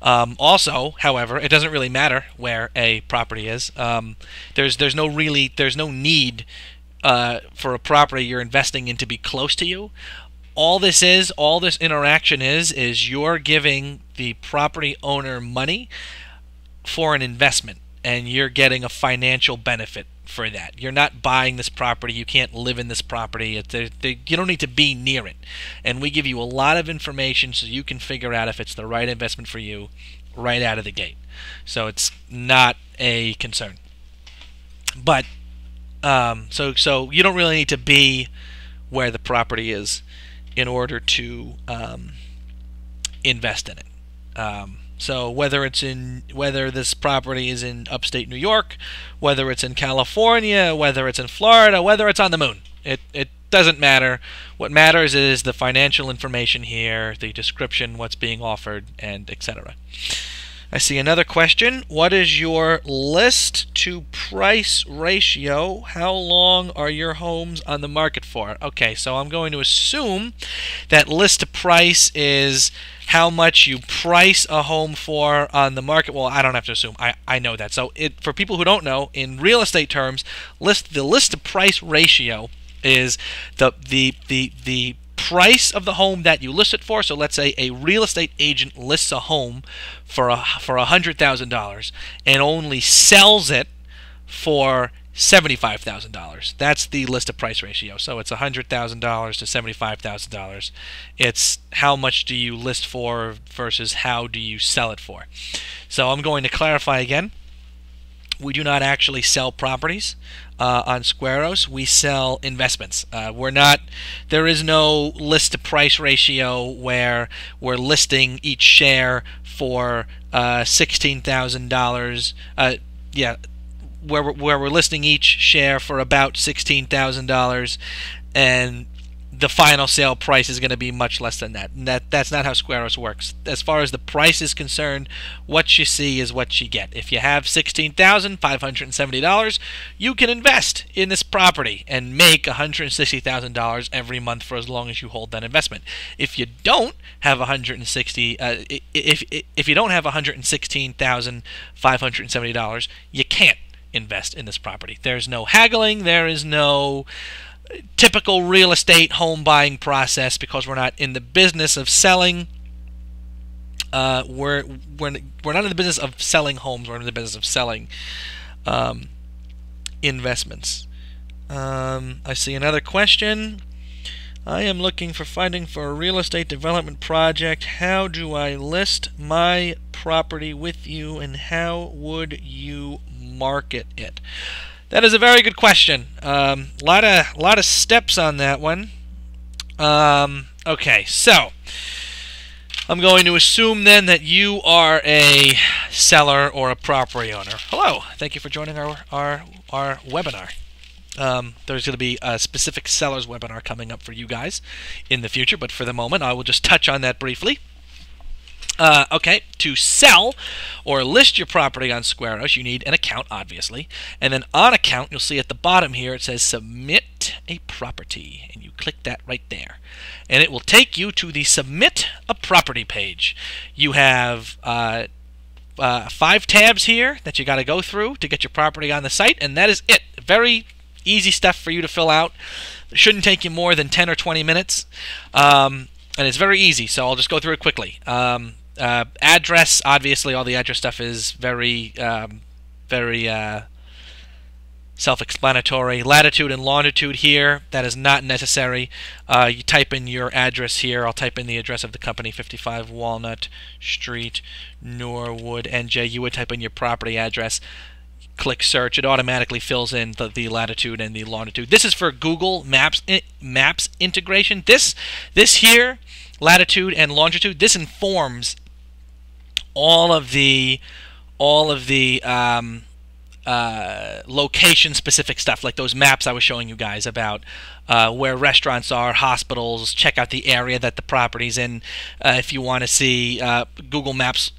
Also, however, it doesn't really matter where a property is. There's no need for a property you're investing in to be close to you. All this interaction is you're giving the property owner money for an investment, and you're getting a financial benefit for that. You're not buying this property. You can't live in this property. You don't need to be near it. And we give you a lot of information so you can figure out if it's the right investment for you right out of the gate. So it's not a concern. But so you don't really need to be where the property is in order to invest in it. So whether this property is in upstate New York, whether it's in California, whether it's in Florida, whether it's on the moon, it doesn't matter. What matters is the financial information here, the description, what's being offered, and etc. I see another question. What is your list to price ratio? How long are your homes on the market for? Okay, so I'm going to assume that list to price is how much you price a home for on the market. Well, I don't have to assume. I know that. So for people who don't know, in real estate terms, the list to price ratio is the price of the home that you list it for. So let's say a real estate agent lists a home for $100,000 and only sells it for $75,000. That's the list to price ratio. So it's $100,000 to $75,000. It's how much do you list for versus how do you sell it for. So I'm going to clarify again. We do not actually sell properties on Squarous. We sell investments. There is no list to price ratio where we're listing each share for $16,000. Where we're listing each share for about $16,000, and the final sale price is going to be much less than that. And that's not how Squarous works. As far as the price is concerned, what you see is what you get. If you have $16,570, you can invest in this property and make $160,000 every month for as long as you hold that investment. If you don't have if you don't have $116,570, you can't invest in this property. There's no haggling. There is no typical real estate home buying process because we're not in the business of selling. We're not in the business of selling homes. We're in the business of selling investments. I see another question. I am looking for funding for a real estate development project. How do I list my property with you, and how would you market it? That is a very good question. Lot of steps on that one. Okay, so I'm going to assume then that you are a seller or a property owner. Hello, thank you for joining our webinar. There's going to be a specific sellers webinar coming up for you guys in the future, but for the moment I will just touch on that briefly. Okay, to sell or list your property on Squarous, you need an account, obviously. And then on account, you'll see at the bottom here, it says Submit a Property. And you click that right there. And it will take you to the Submit a Property page. You have 5 tabs here that you got to go through to get your property on the site, and that is it. Very easy stuff for you to fill out. It shouldn't take you more than 10 or 20 minutes. And it's very easy, so I'll just go through it quickly. Address, obviously all the address stuff is very self-explanatory. Latitude and longitude here, that is not necessary. You type in your address here. I'll type in the address of the company, 55 Walnut Street, Norwood, NJ. You would type in your property address. Click search. It automatically fills in the latitude and the longitude. This is for Google Maps integration. This here, latitude and longitude, this informs all of the location specific stuff, like those maps I was showing you guys about where restaurants are, hospitals. Check out the area that the property's in. If you want to see Google Maps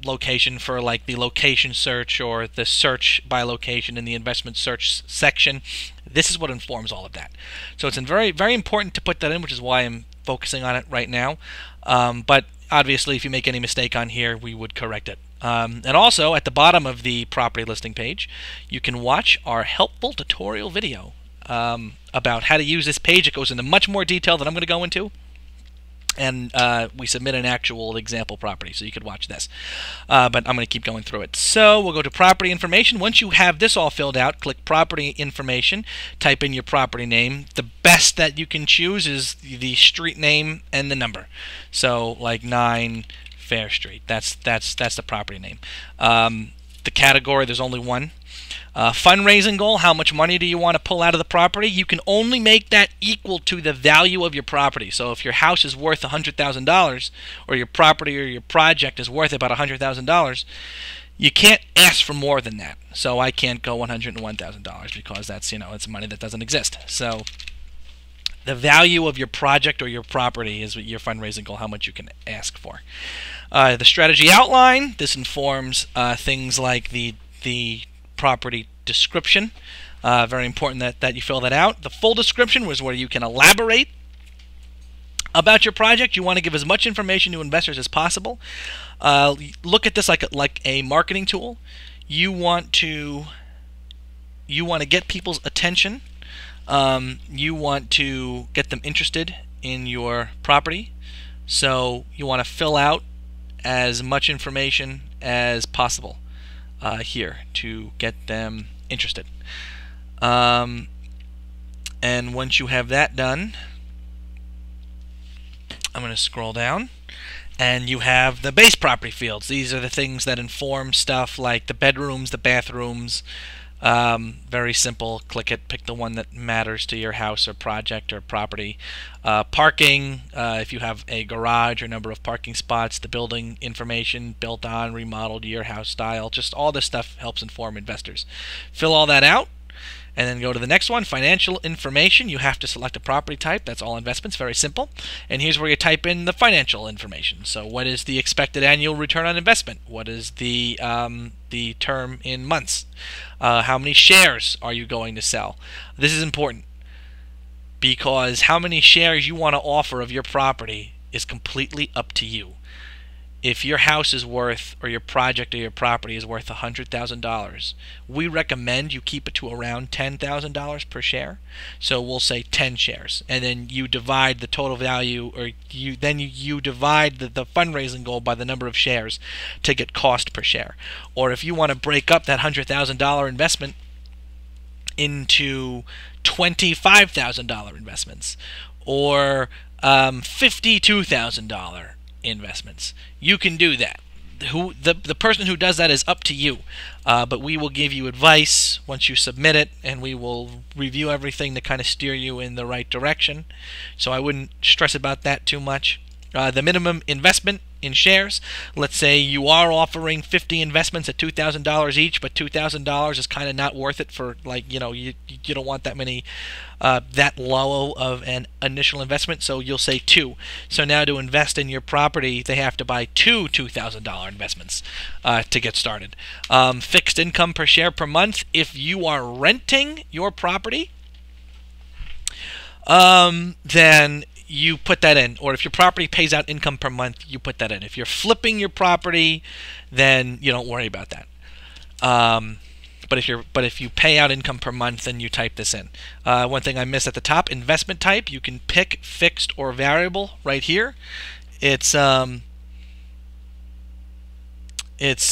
location for like the location search or the search by location in the investment search section, this is what informs all of that. So it's very, very important to put that in, which is why I'm focusing on it right now. But obviously, if you make any mistake on here, we would correct it. And also, at the bottom of the property listing page, you can watch our helpful tutorial video about how to use this page. It goes into much more detail than I'm going to go into. And we submit an actual example property, so you could watch this. But I'm going to keep going through it. So we'll go to property information. Once you have this all filled out, click property information, type in your property name. The best that you can choose is the street name and the number. So like 9 Fair Street. That's the property name. The category, there's only one. Fundraising goal, how much money do you want to pull out of the property? You can only make that equal to the value of your property. So if your house is worth $100,000, or your property or your project is worth about $100,000, you can't ask for more than that. So I can't go $101,000 because that's, it's money that doesn't exist. So the value of your project or your property is your fundraising goal, how much you can ask for. The strategy outline, this informs things like the property description. Very important that you fill that out. The full description was where you can elaborate about your project. You want to give as much information to investors as possible. Look at this like a marketing tool. You want to get people's attention. You want to get them interested in your property. So you want to fill out as much information as possible here to get them interested. And once you have that done, I'm going to scroll down, and you have the base property fields. These are the things that inform stuff like the bedrooms, the bathrooms. Very simple. Click it, pick the one that matters to your house or project or property. Parking, if you have a garage or number of parking spots. The building information, built on, remodeled, your house style. Just all this stuff helps inform investors. Fill all that out, and then go to the next one, financial information. You have to select a property type. That's all investments, very simple. And here's where you type in the financial information. So what is the expected annual return on investment? What is the term in months? How many shares are you going to sell? This is important because how many shares you want to offer of your property is completely up to you. If your house is worth, or your project or your property is worth $100,000, we recommend you keep it to around $10,000 per share. So we'll say 10 shares, and then you divide the total value, or you divide the fundraising goal by the number of shares to get cost per share. Or if you want to break up that $100,000 investment into $25,000 investments, or $52,000 investments, you can do that. The person who does that is up to you, but we will give you advice once you submit it, and we will review everything to kind of steer you in the right direction. So I wouldn't stress about that too much. The minimum investment in shares. Let's say you are offering 50 investments at $2,000 each, but $2,000 is kind of not worth it for, like, you don't want that many, that low of an initial investment, so you'll say 2. So now to invest in your property, they have to buy 2 $2,000 investments to get started. Fixed income per share per month. If you are renting your property, then you put that in. Or if your property pays out income per month, you put that in. If you're flipping your property, then you don't worry about that. But if you pay out income per month, then you type this in. One thing I missed at the top: investment type. You can pick fixed or variable right here. It's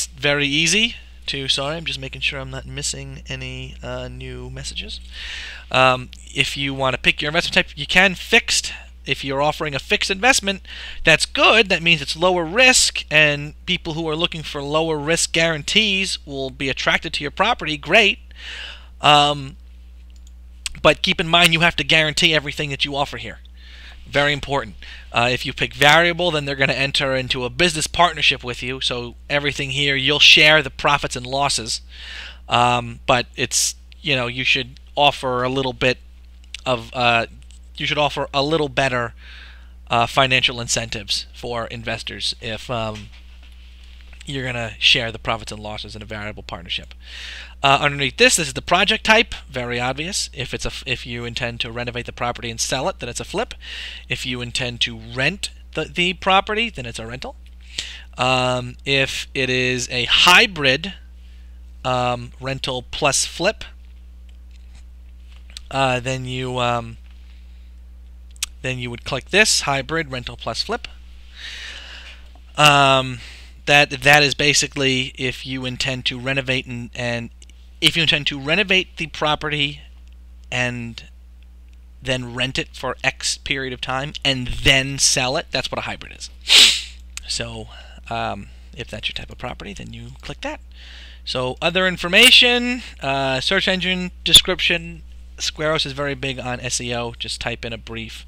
very easy to. Sorry, I'm just making sure I'm not missing any new messages. If you want to pick your investment type, you can. Fixed. If you're offering a fixed investment, that's good. That means it's lower risk, and people who are looking for lower risk guarantees will be attracted to your property. Great. But keep in mind, you have to guarantee everything that you offer here. Very important. If you pick variable, then they're going to enter into a business partnership with you. So everything here, you'll share the profits and losses. But it's, you should offer a little bit of you should offer a little better financial incentives for investors if you're going to share the profits and losses in a variable partnership. Underneath this is the project type. Very obvious. If you intend to renovate the property and sell it, then it's a flip. If you intend to rent the property, then it's a rental. If it is a hybrid rental plus flip, then you would click this: hybrid rental plus flip. That is basically if you intend to renovate and if you intend to renovate the property and then rent it for X period of time and then sell it. That's what a hybrid is. So if that's your type of property, then you click that. So other information, search engine description. Squarous is very big on SEO. Just type in a brief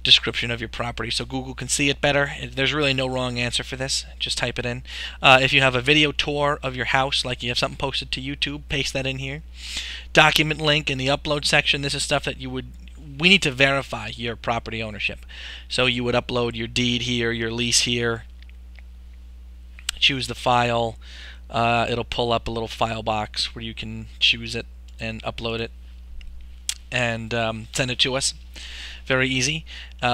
description of your property so Google can see it better. There's really no wrong answer for this. Just type it in. If you have a video tour of your house, like you have something posted to YouTube, paste that in here. Document link in the upload section. This is stuff that we need to verify your property ownership. So you would upload your deed here, your lease here. Choose the file. It'll pull up a little file box where you can choose it and upload it and send it to us. Very easy.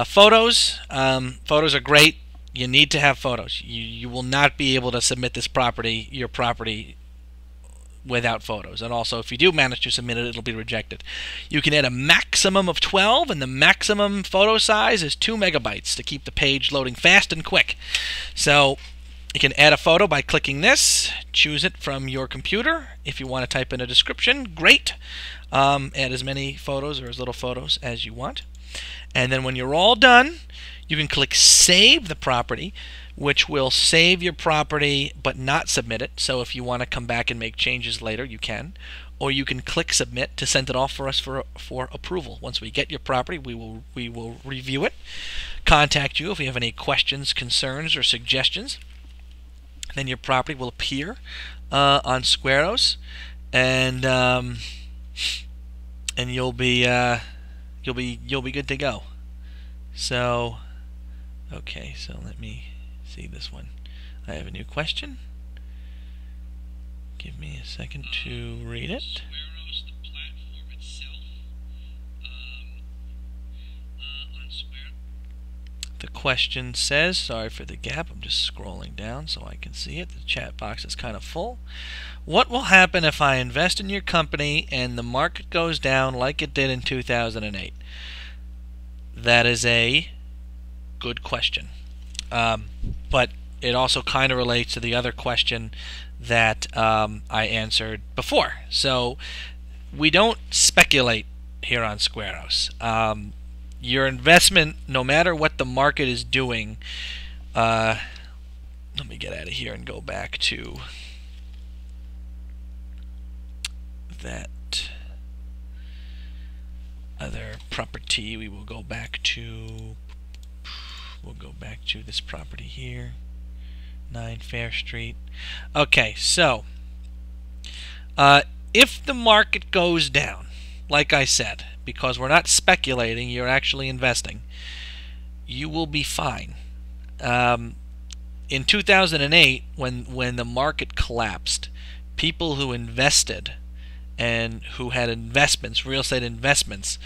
Photos. Photos are great. You need to have photos. You will not be able to submit your property without photos. And also, if you do manage to submit it, it'll be rejected. You can add a maximum of 12, and the maximum photo size is 2 megabytes to keep the page loading fast and quick. So you can add a photo by clicking this. Choose it from your computer. If you want to type in a description, great. Add as many photos or as little photos as you want. And then when you're all done, you can click Save the Property, which will save your property but not submit it. So if you want to come back and make changes later, you can. Or you can click Submit to send it off for us for approval. Once we get your property, we will review it, contact you if we have any questions, concerns, or suggestions. Then your property will appear on Squarous, and you'll be good to go. So, okay, so let me see this one. I have a new question. Give me a second to read it. Squarous, the platform itself, on Square. The question says, sorry for the gap, I'm just scrolling down so I can see it. The chat box is kind of full. What will happen if I invest in your company and the market goes down like it did in 2008? That is a good question. But it also kind of relates to the other question that I answered before. So we don't speculate here on Squarous. Your investment, no matter what the market is doing, let me get out of here and go back to that other property. We will go back to We'll go back to this property here, 9 Fair Street. Okay, so if the market goes down, like I said, because we're not speculating, you're actually investing, you will be fine. In 2008, when the market collapsed, people who invested and who had investments, real estate investments,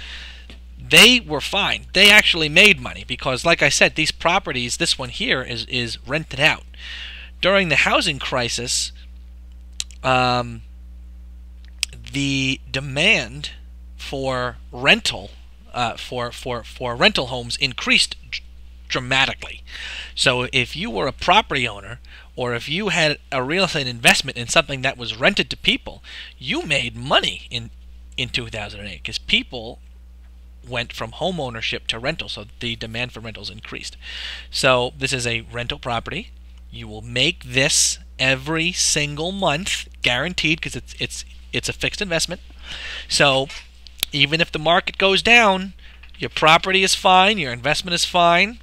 they were fine. They actually made money because, like I said, these properties, this one here is rented out. During the housing crisis, the demand for rental for rental homes increased dramatically. So if you were a property owner, or if you had a real estate investment in something that was rented to people, you made money in 2008 because people went from home ownership to rental, so the demand for rentals increased. So this is a rental property. You will make this every single month, guaranteed, because it's a fixed investment. So even if the market goes down, your property is fine, your investment is fine,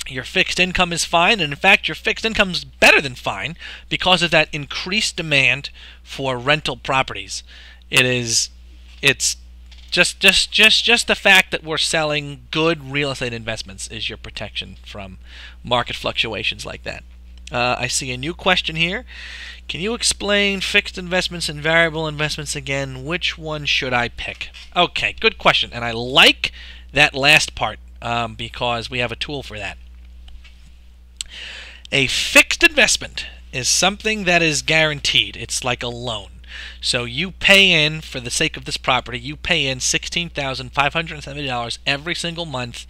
your fixed income is fine, and in fact your fixed income is better than fine because of that increased demand for rental properties. It's just the fact that we're selling good real estate investments is your protection from market fluctuations like that. I see a new question here. Can you explain fixed investments and variable investments again? Which one should I pick? Okay, good question. And I like that last part because we have a tool for that. A fixed investment is something that is guaranteed. It's like a loan. So you pay in, for the sake of this property, you pay in $16,570 every single month.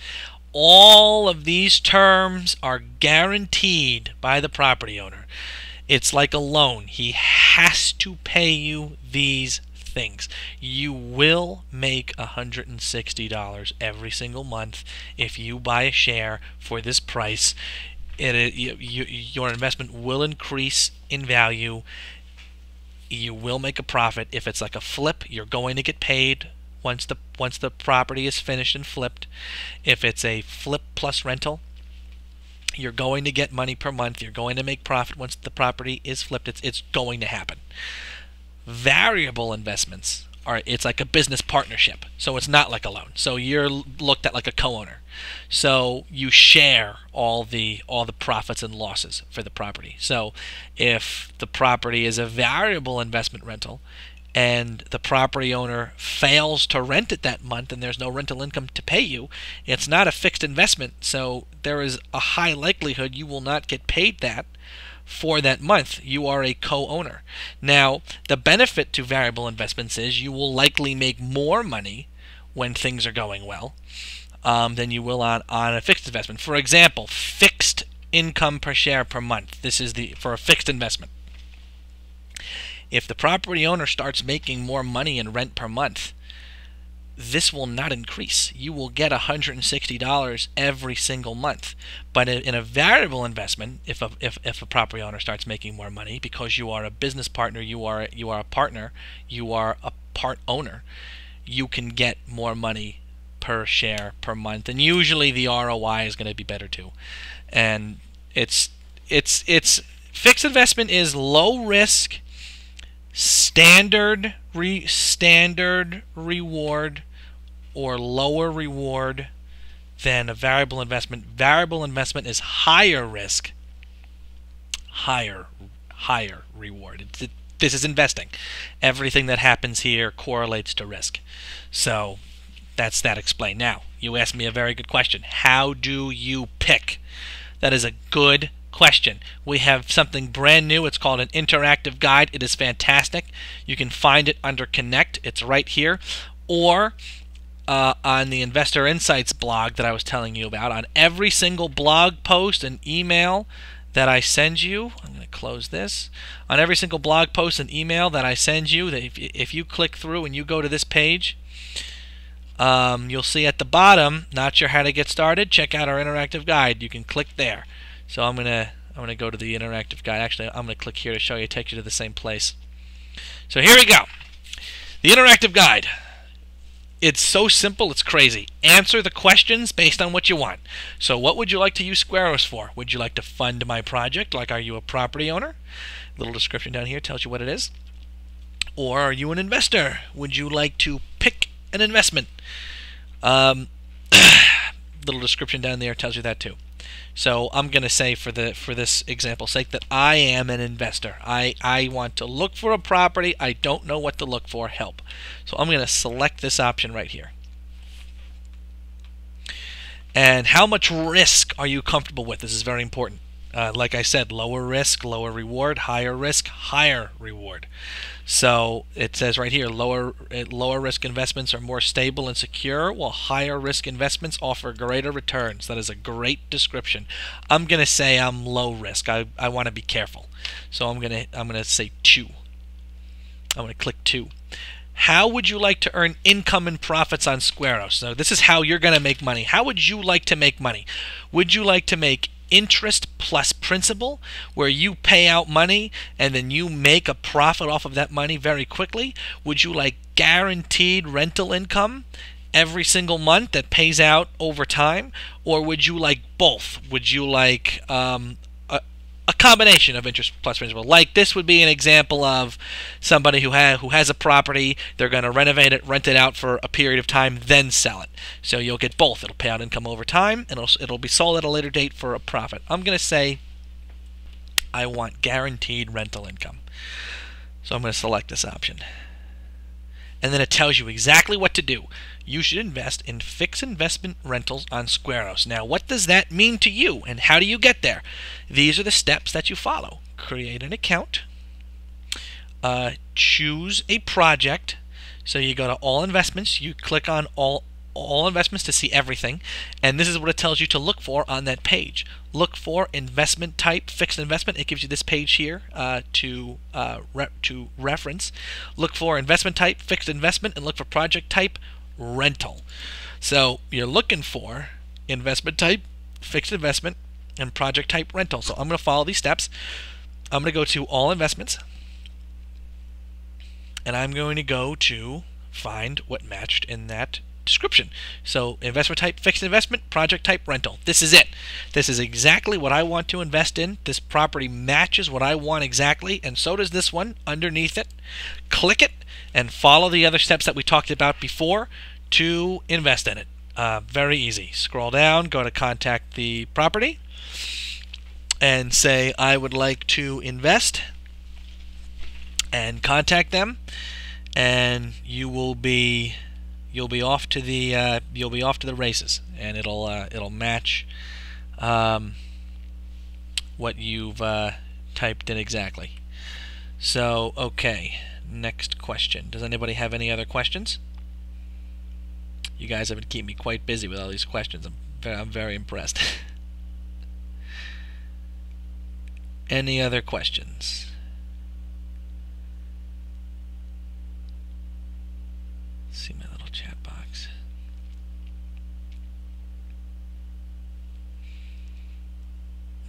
All of these terms are guaranteed by the property owner. It's like a loan. He has to pay you these things. You will make $160 every single month if you buy a share for this price. Your investment will increase in value. You will make a profit. If it's like a flip, you're going to get paid once the property is finished and flipped. If it's a flip plus rental, you're going to get money per month. You're going to make profit once the property is flipped. It's going to happen. Variable investments it's like a business partnership, so it's not like a loan. So you're looked at like a co-owner. So you share all the profits and losses for the property. So if the property is a variable investment rental and the property owner fails to rent it that month and there's no rental income to pay you, it's not a fixed investment, so there is a high likelihood you will not get paid that for that month. You are a co-owner. Now, the benefit to variable investments is you will likely make more money when things are going well than you will on a fixed investment. For example, fixed income per share per month. This is for a fixed investment. If the property owner starts making more money in rent per month, this will not increase. You will get $160 every single month. But in a variable investment, if a property owner starts making more money, because you are a business partner, you are a partner, you are a part owner, you can get more money per share per month, and usually the ROI is going to be better too. And it's fixed investment is low risk, standard reward, or lower reward than a variable investment. Variable investment is higher risk, higher reward. This is investing. Everything that happens here correlates to risk. So that's that explained. Now, you asked me a very good question. How do you pick? That is a good question. We have something brand new. It's called an interactive guide. It is fantastic. You can find it under Connect. It's right here. Or on the Investor Insights blog that I was telling you about. On every single blog post and email that I send you, I'm going to close this. On every single blog post and email that I send you, that if you click through and you go to this page, you'll see at the bottom, not sure how to get started, check out our interactive guide. You can click there. So I'm gonna go to the interactive guide. Actually, I'm gonna click here to show you. It takes you to the same place. So here we go. The interactive guide. It's so simple, it's crazy. Answer the questions based on what you want. So what would you like to use Squarous for? Would you like to fund my project? Like, are you a property owner? Little description down here tells you what it is. Or are you an investor? Would you like to pick an investment? Little description down there tells you that too. So I'm going to say for this example's sake that I am an investor. I want to look for a property. I don't know what to look for. Help. So I'm going to select this option right here. And how much risk are you comfortable with? This is very important. Like I said, lower risk, lower reward, higher risk, higher reward. So it says right here, lower risk investments are more stable and secure, while higher risk investments offer greater returns. That is a great description. I'm gonna say I'm low risk. I want to be careful, so I'm gonna say 2. I'm gonna click 2. How would you like to earn income and profits on Squarous? So this is how you're gonna make money. How would you like to make money? Would you like to make interest plus principal, where you pay out money and then you make a profit off of that money very quickly? Would you like guaranteed rental income every single month that pays out over time? Or would you like both? Would you like a combination of interest plus principal? Like, this would be an example of somebody who has a property. They're going to renovate it, rent it out for a period of time, then sell it. So you'll get both. It'll pay out income over time, and it'll be sold at a later date for a profit. I'm going to say I want guaranteed rental income. So I'm going to select this option. And then it tells you exactly what to do. You should invest in fixed investment rentals on Squarous. Now, what does that mean to you, and how do you get there? These are the steps that you follow. Create an account. Choose a project. So you go to All Investments. You click on All Investments to see everything. And this is what it tells you to look for on that page. Look for investment type, fixed investment. It gives you this page here to reference. Look for investment type, fixed investment, and look for project type, rental. So you're looking for investment type, fixed investment, and project type rental. So I'm going to follow these steps. I'm going to go to All Investments, and I'm going to go to find what matched in that description. So investment type, fixed investment, project type, rental. This is it. This is exactly what I want to invest in. This property matches what I want exactly, and so does this one underneath it. Click it and follow the other steps that we talked about before to invest in it. Very easy. Scroll down, go to contact the property, and say I would like to invest, and contact them, and you'll be off to the races, and it'll match what you've typed in exactly. So okay, next question. Does anybody have any other questions? You guys have been keeping me quite busy with all these questions. I'm very impressed. Any other questions? Let's see my little chat box.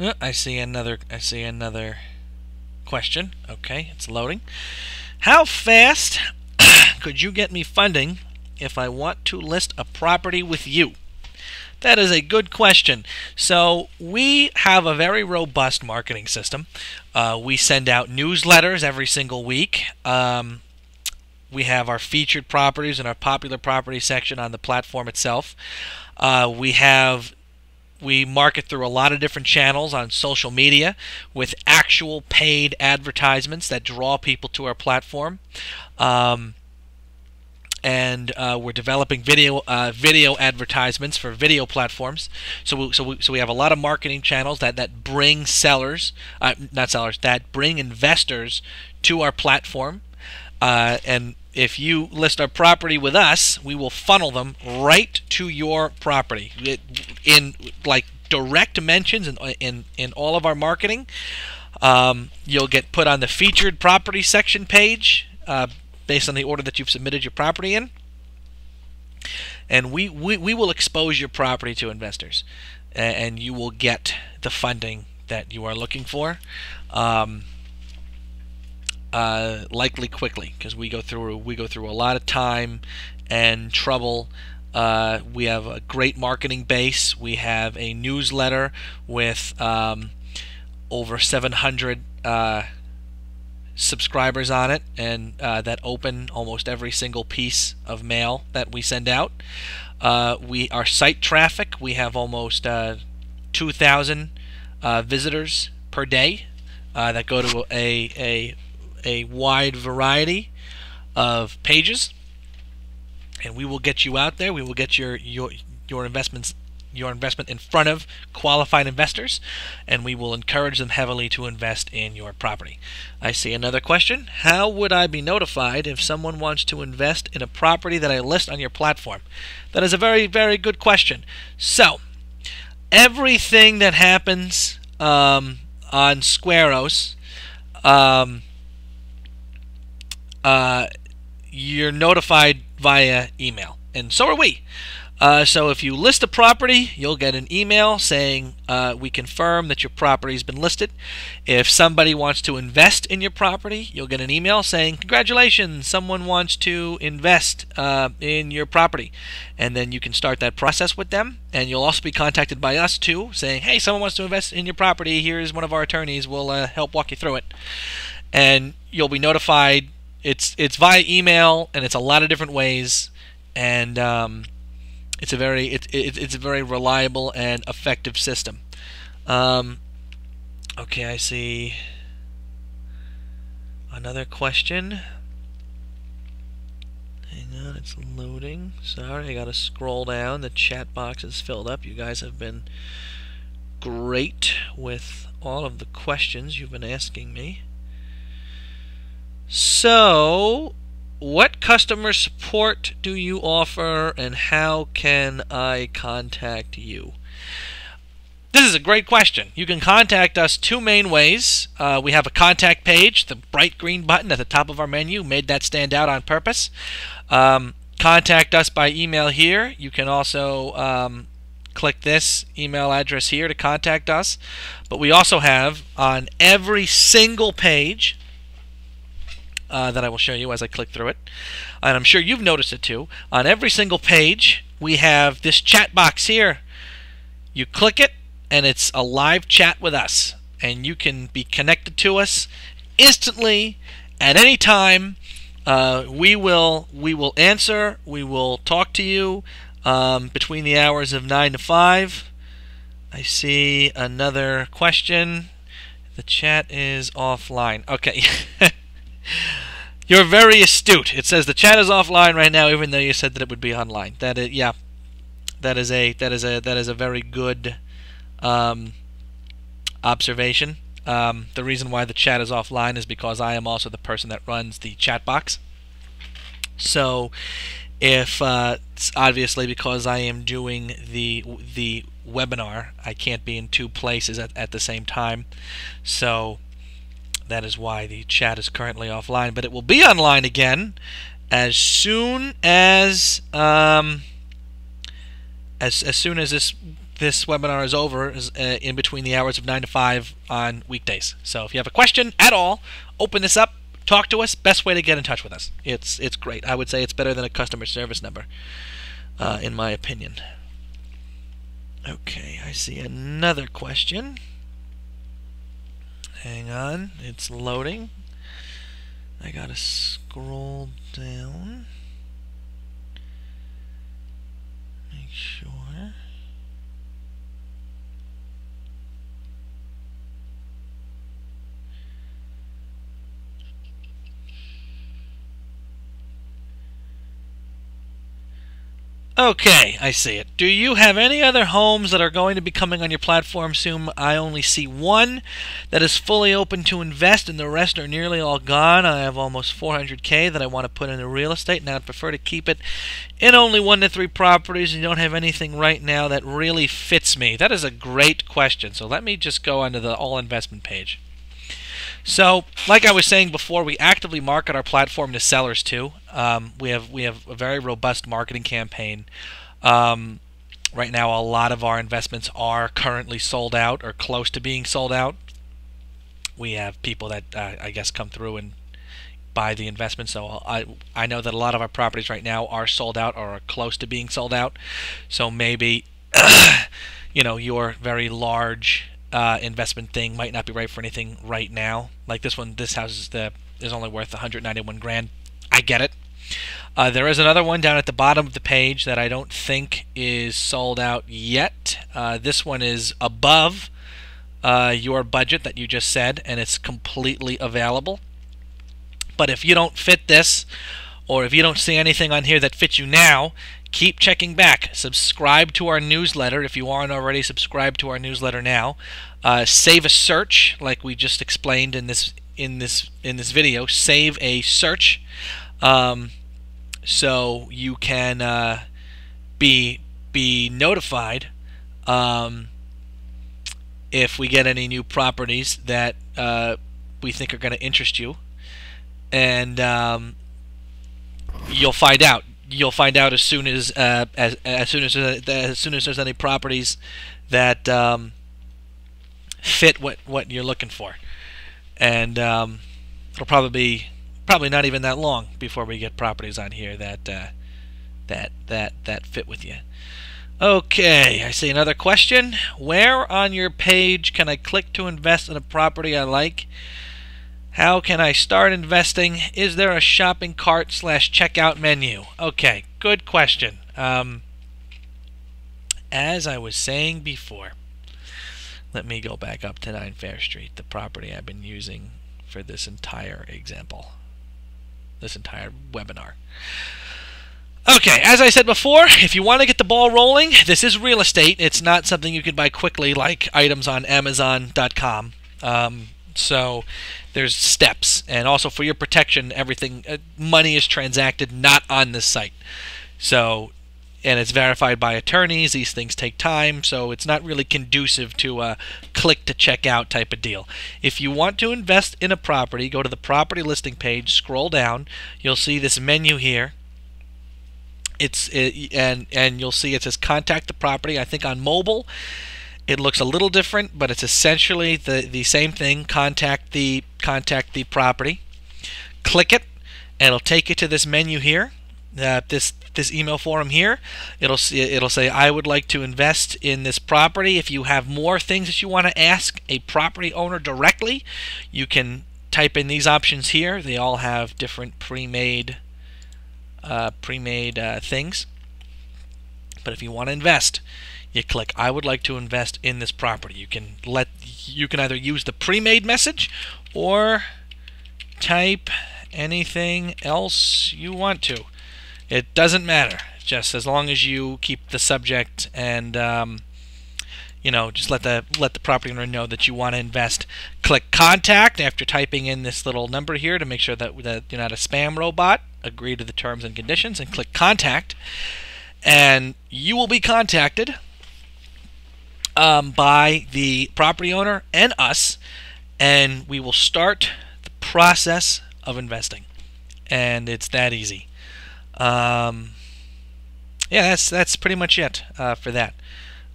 Oh, I see another question. Okay, it's loading. How fast could you get me funding if I want to list a property with you? That is a good question. So we have a very robust marketing system. We send out newsletters every single week. We have our featured properties and our popular property section on the platform itself. We market through a lot of different channels on social media with actual paid advertisements that draw people to our platform. And we're developing video advertisements for video platforms. So we have a lot of marketing channels that bring that bring investors to our platform. And if you list our property with us, we will funnel them right to your property in like direct mentions in all of our marketing. You'll get put on the featured property section page based on the order that you've submitted your property in, and we will expose your property to investors, and you will get the funding that you are looking for. likely quickly, because we go through a lot of time and trouble. We have a great marketing base. We have a newsletter with over 700 subscribers on it, and that open almost every single piece of mail that we send out. Our site traffic, we have almost 2,000 visitors per day that go to a wide variety of pages, and we will get you out there. We will get your investment in front of qualified investors, and we will encourage them heavily to invest in your property. I see another question. How would I be notified if someone wants to invest in a property that I list on your platform? That is a very, very good question. So, everything that happens on Squarous, you're notified via email, and so are we. So if you list a property, you'll get an email saying we confirm that your property has been listed. If somebody wants to invest in your property, you'll get an email saying congratulations, someone wants to invest in your property, and then you can start that process with them. And you'll also be contacted by us too, saying, hey, someone wants to invest in your property, here's one of our attorneys, we'll help walk you through it. And you'll be notified. It's via email, and it's a lot of different ways, and it's a very reliable and effective system. Okay, I see another question. Hang on, it's loading. Sorry, I gotta scroll down. The chat box is filled up. You guys have been great with all of the questions you've been asking me. So, what customer support do you offer, and how can I contact you? This is a great question. You can contact us two main ways. We have a contact page, the bright green button at the top of our menu, made that stand out on purpose. Contact us by email here. You can also click this email address here to contact us. But we also have on every single page that I will show you as I click through it, and I'm sure you've noticed it too, on every single page we have this chat box here. You click it and it's a live chat with us, and you can be connected to us instantly at any time. We will answer, we will talk to you between the hours of 9 to 5. I see another question. The chat is offline. Okay. You're very astute. It says the chat is offline right now, even though you said that it would be online. That is, yeah, that is a very good observation. The reason why the chat is offline is because I am also the person that runs the chat box. So, if it's obviously because I am doing the webinar, I can't be in two places at the same time. So that is why the chat is currently offline, but it will be online again as soon as soon as this webinar is over, in between the hours of 9 to 5 on weekdays. So if you have a question at all, open this up, talk to us. Best way to get in touch with us. It's great. I would say it's better than a customer service number, in my opinion. Okay, I see another question. Hang on, it's loading. I gotta scroll down. Make sure. Okay, I see it. Do you have any other homes that are going to be coming on your platform soon? I only see one that is fully open to invest, and the rest are nearly all gone. I have almost 400K that I want to put into real estate, and I'd prefer to keep it in only 1 to 3 properties, and you don't have anything right now that really fits me. That is a great question. So let me just go onto the all investment page. So, like I was saying before, we actively market our platform to sellers too. We have a very robust marketing campaign. Right now, a lot of our investments are currently sold out or close to being sold out. We have people that I guess come through and buy the investment. So I know that a lot of our properties right now are sold out or are close to being sold out. So maybe your very large investment thing might not be right for anything right now. Like this one, this house is only worth 191 grand. I get it. There is another one down at the bottom of the page that I don't think is sold out yet. This one is above your budget that you just said, and it's completely available. But if you don't fit this, or if you don't see anything on here that fits you now, keep checking back. Subscribe to our newsletter if you aren't already subscribed to our newsletter now. Save a search, like we just explained in this video. Save a search. So you can be notified if we get any new properties that we think are going to interest you, and you'll find out. You'll find out as soon as there's any properties that fit what you're looking for, and it'll probably not even that long before we get properties on here that fit with you. Okay, I see another question. Where on your page can I click to invest in a property I like? How can I start investing? Is there a shopping cart / checkout menu? Okay, good question. As I was saying before, let me go back up to 9 Fair Street, the property I've been using for this entire example, this entire webinar. Okay, as I said before, if you want to get the ball rolling, this is real estate. It's not something you can buy quickly like items on Amazon.com. So there's steps, and also for your protection, everything money is transacted not on this site. So, and it's verified by attorneys. These things take time, so it's not really conducive to a click to check out type of deal. If you want to invest in a property, go to the property listing page, scroll down, you'll see this menu here. And you'll see it says contact the property. I think on mobile it looks a little different, but it's essentially the same thing. Contact the property. Click it, and it'll take you to this menu here. This email forum here. It'll say I would like to invest in this property. If you have more things that you want to ask a property owner directly, you can type in these options here. They all have different pre-made things. But if you want to invest, you click I would like to invest in this property. You can either use the pre-made message or type anything else you want to. It doesn't matter, just as long as you keep the subject and just let the property owner know that you want to invest. Click contact after typing in this little number here to make sure that you're not a spam robot. Agree to the terms and conditions and click contact, and you will be contacted by the property owner and us, and we will start the process of investing. And it's that easy. Yeah, that's pretty much it for that.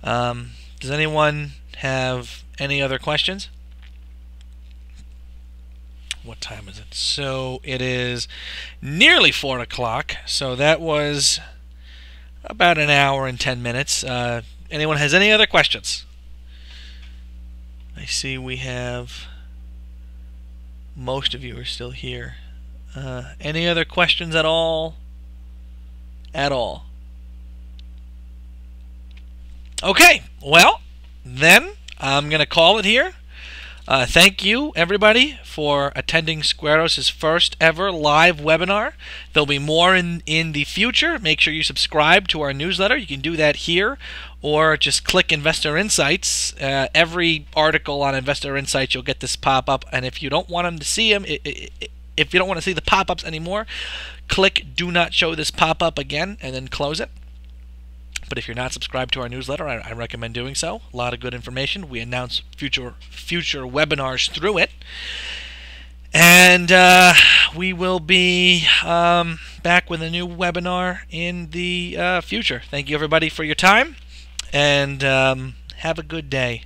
Does anyone have any other questions? What time is it? So it is nearly 4 o'clock. So that was about an hour and 10 minutes. Anyone has any other questions? I see we have most of you are still here. Any other questions at all? Okay, well, then I'm going to call it here. Thank you, everybody, for attending Squarous' first ever live webinar. There'll be more in the future. Make sure you subscribe to our newsletter. You can do that here, or just click Investor Insights. Every article on Investor Insights, you'll get this pop-up. And if you don't want them to see them, if you don't want to see the pop-ups anymore, click Do Not Show This Pop-Up again, and then close it. But if you're not subscribed to our newsletter, I recommend doing so. A lot of good information. We announce future webinars through it. And we will be back with a new webinar in the future. Thank you, everybody, for your time. And have a good day.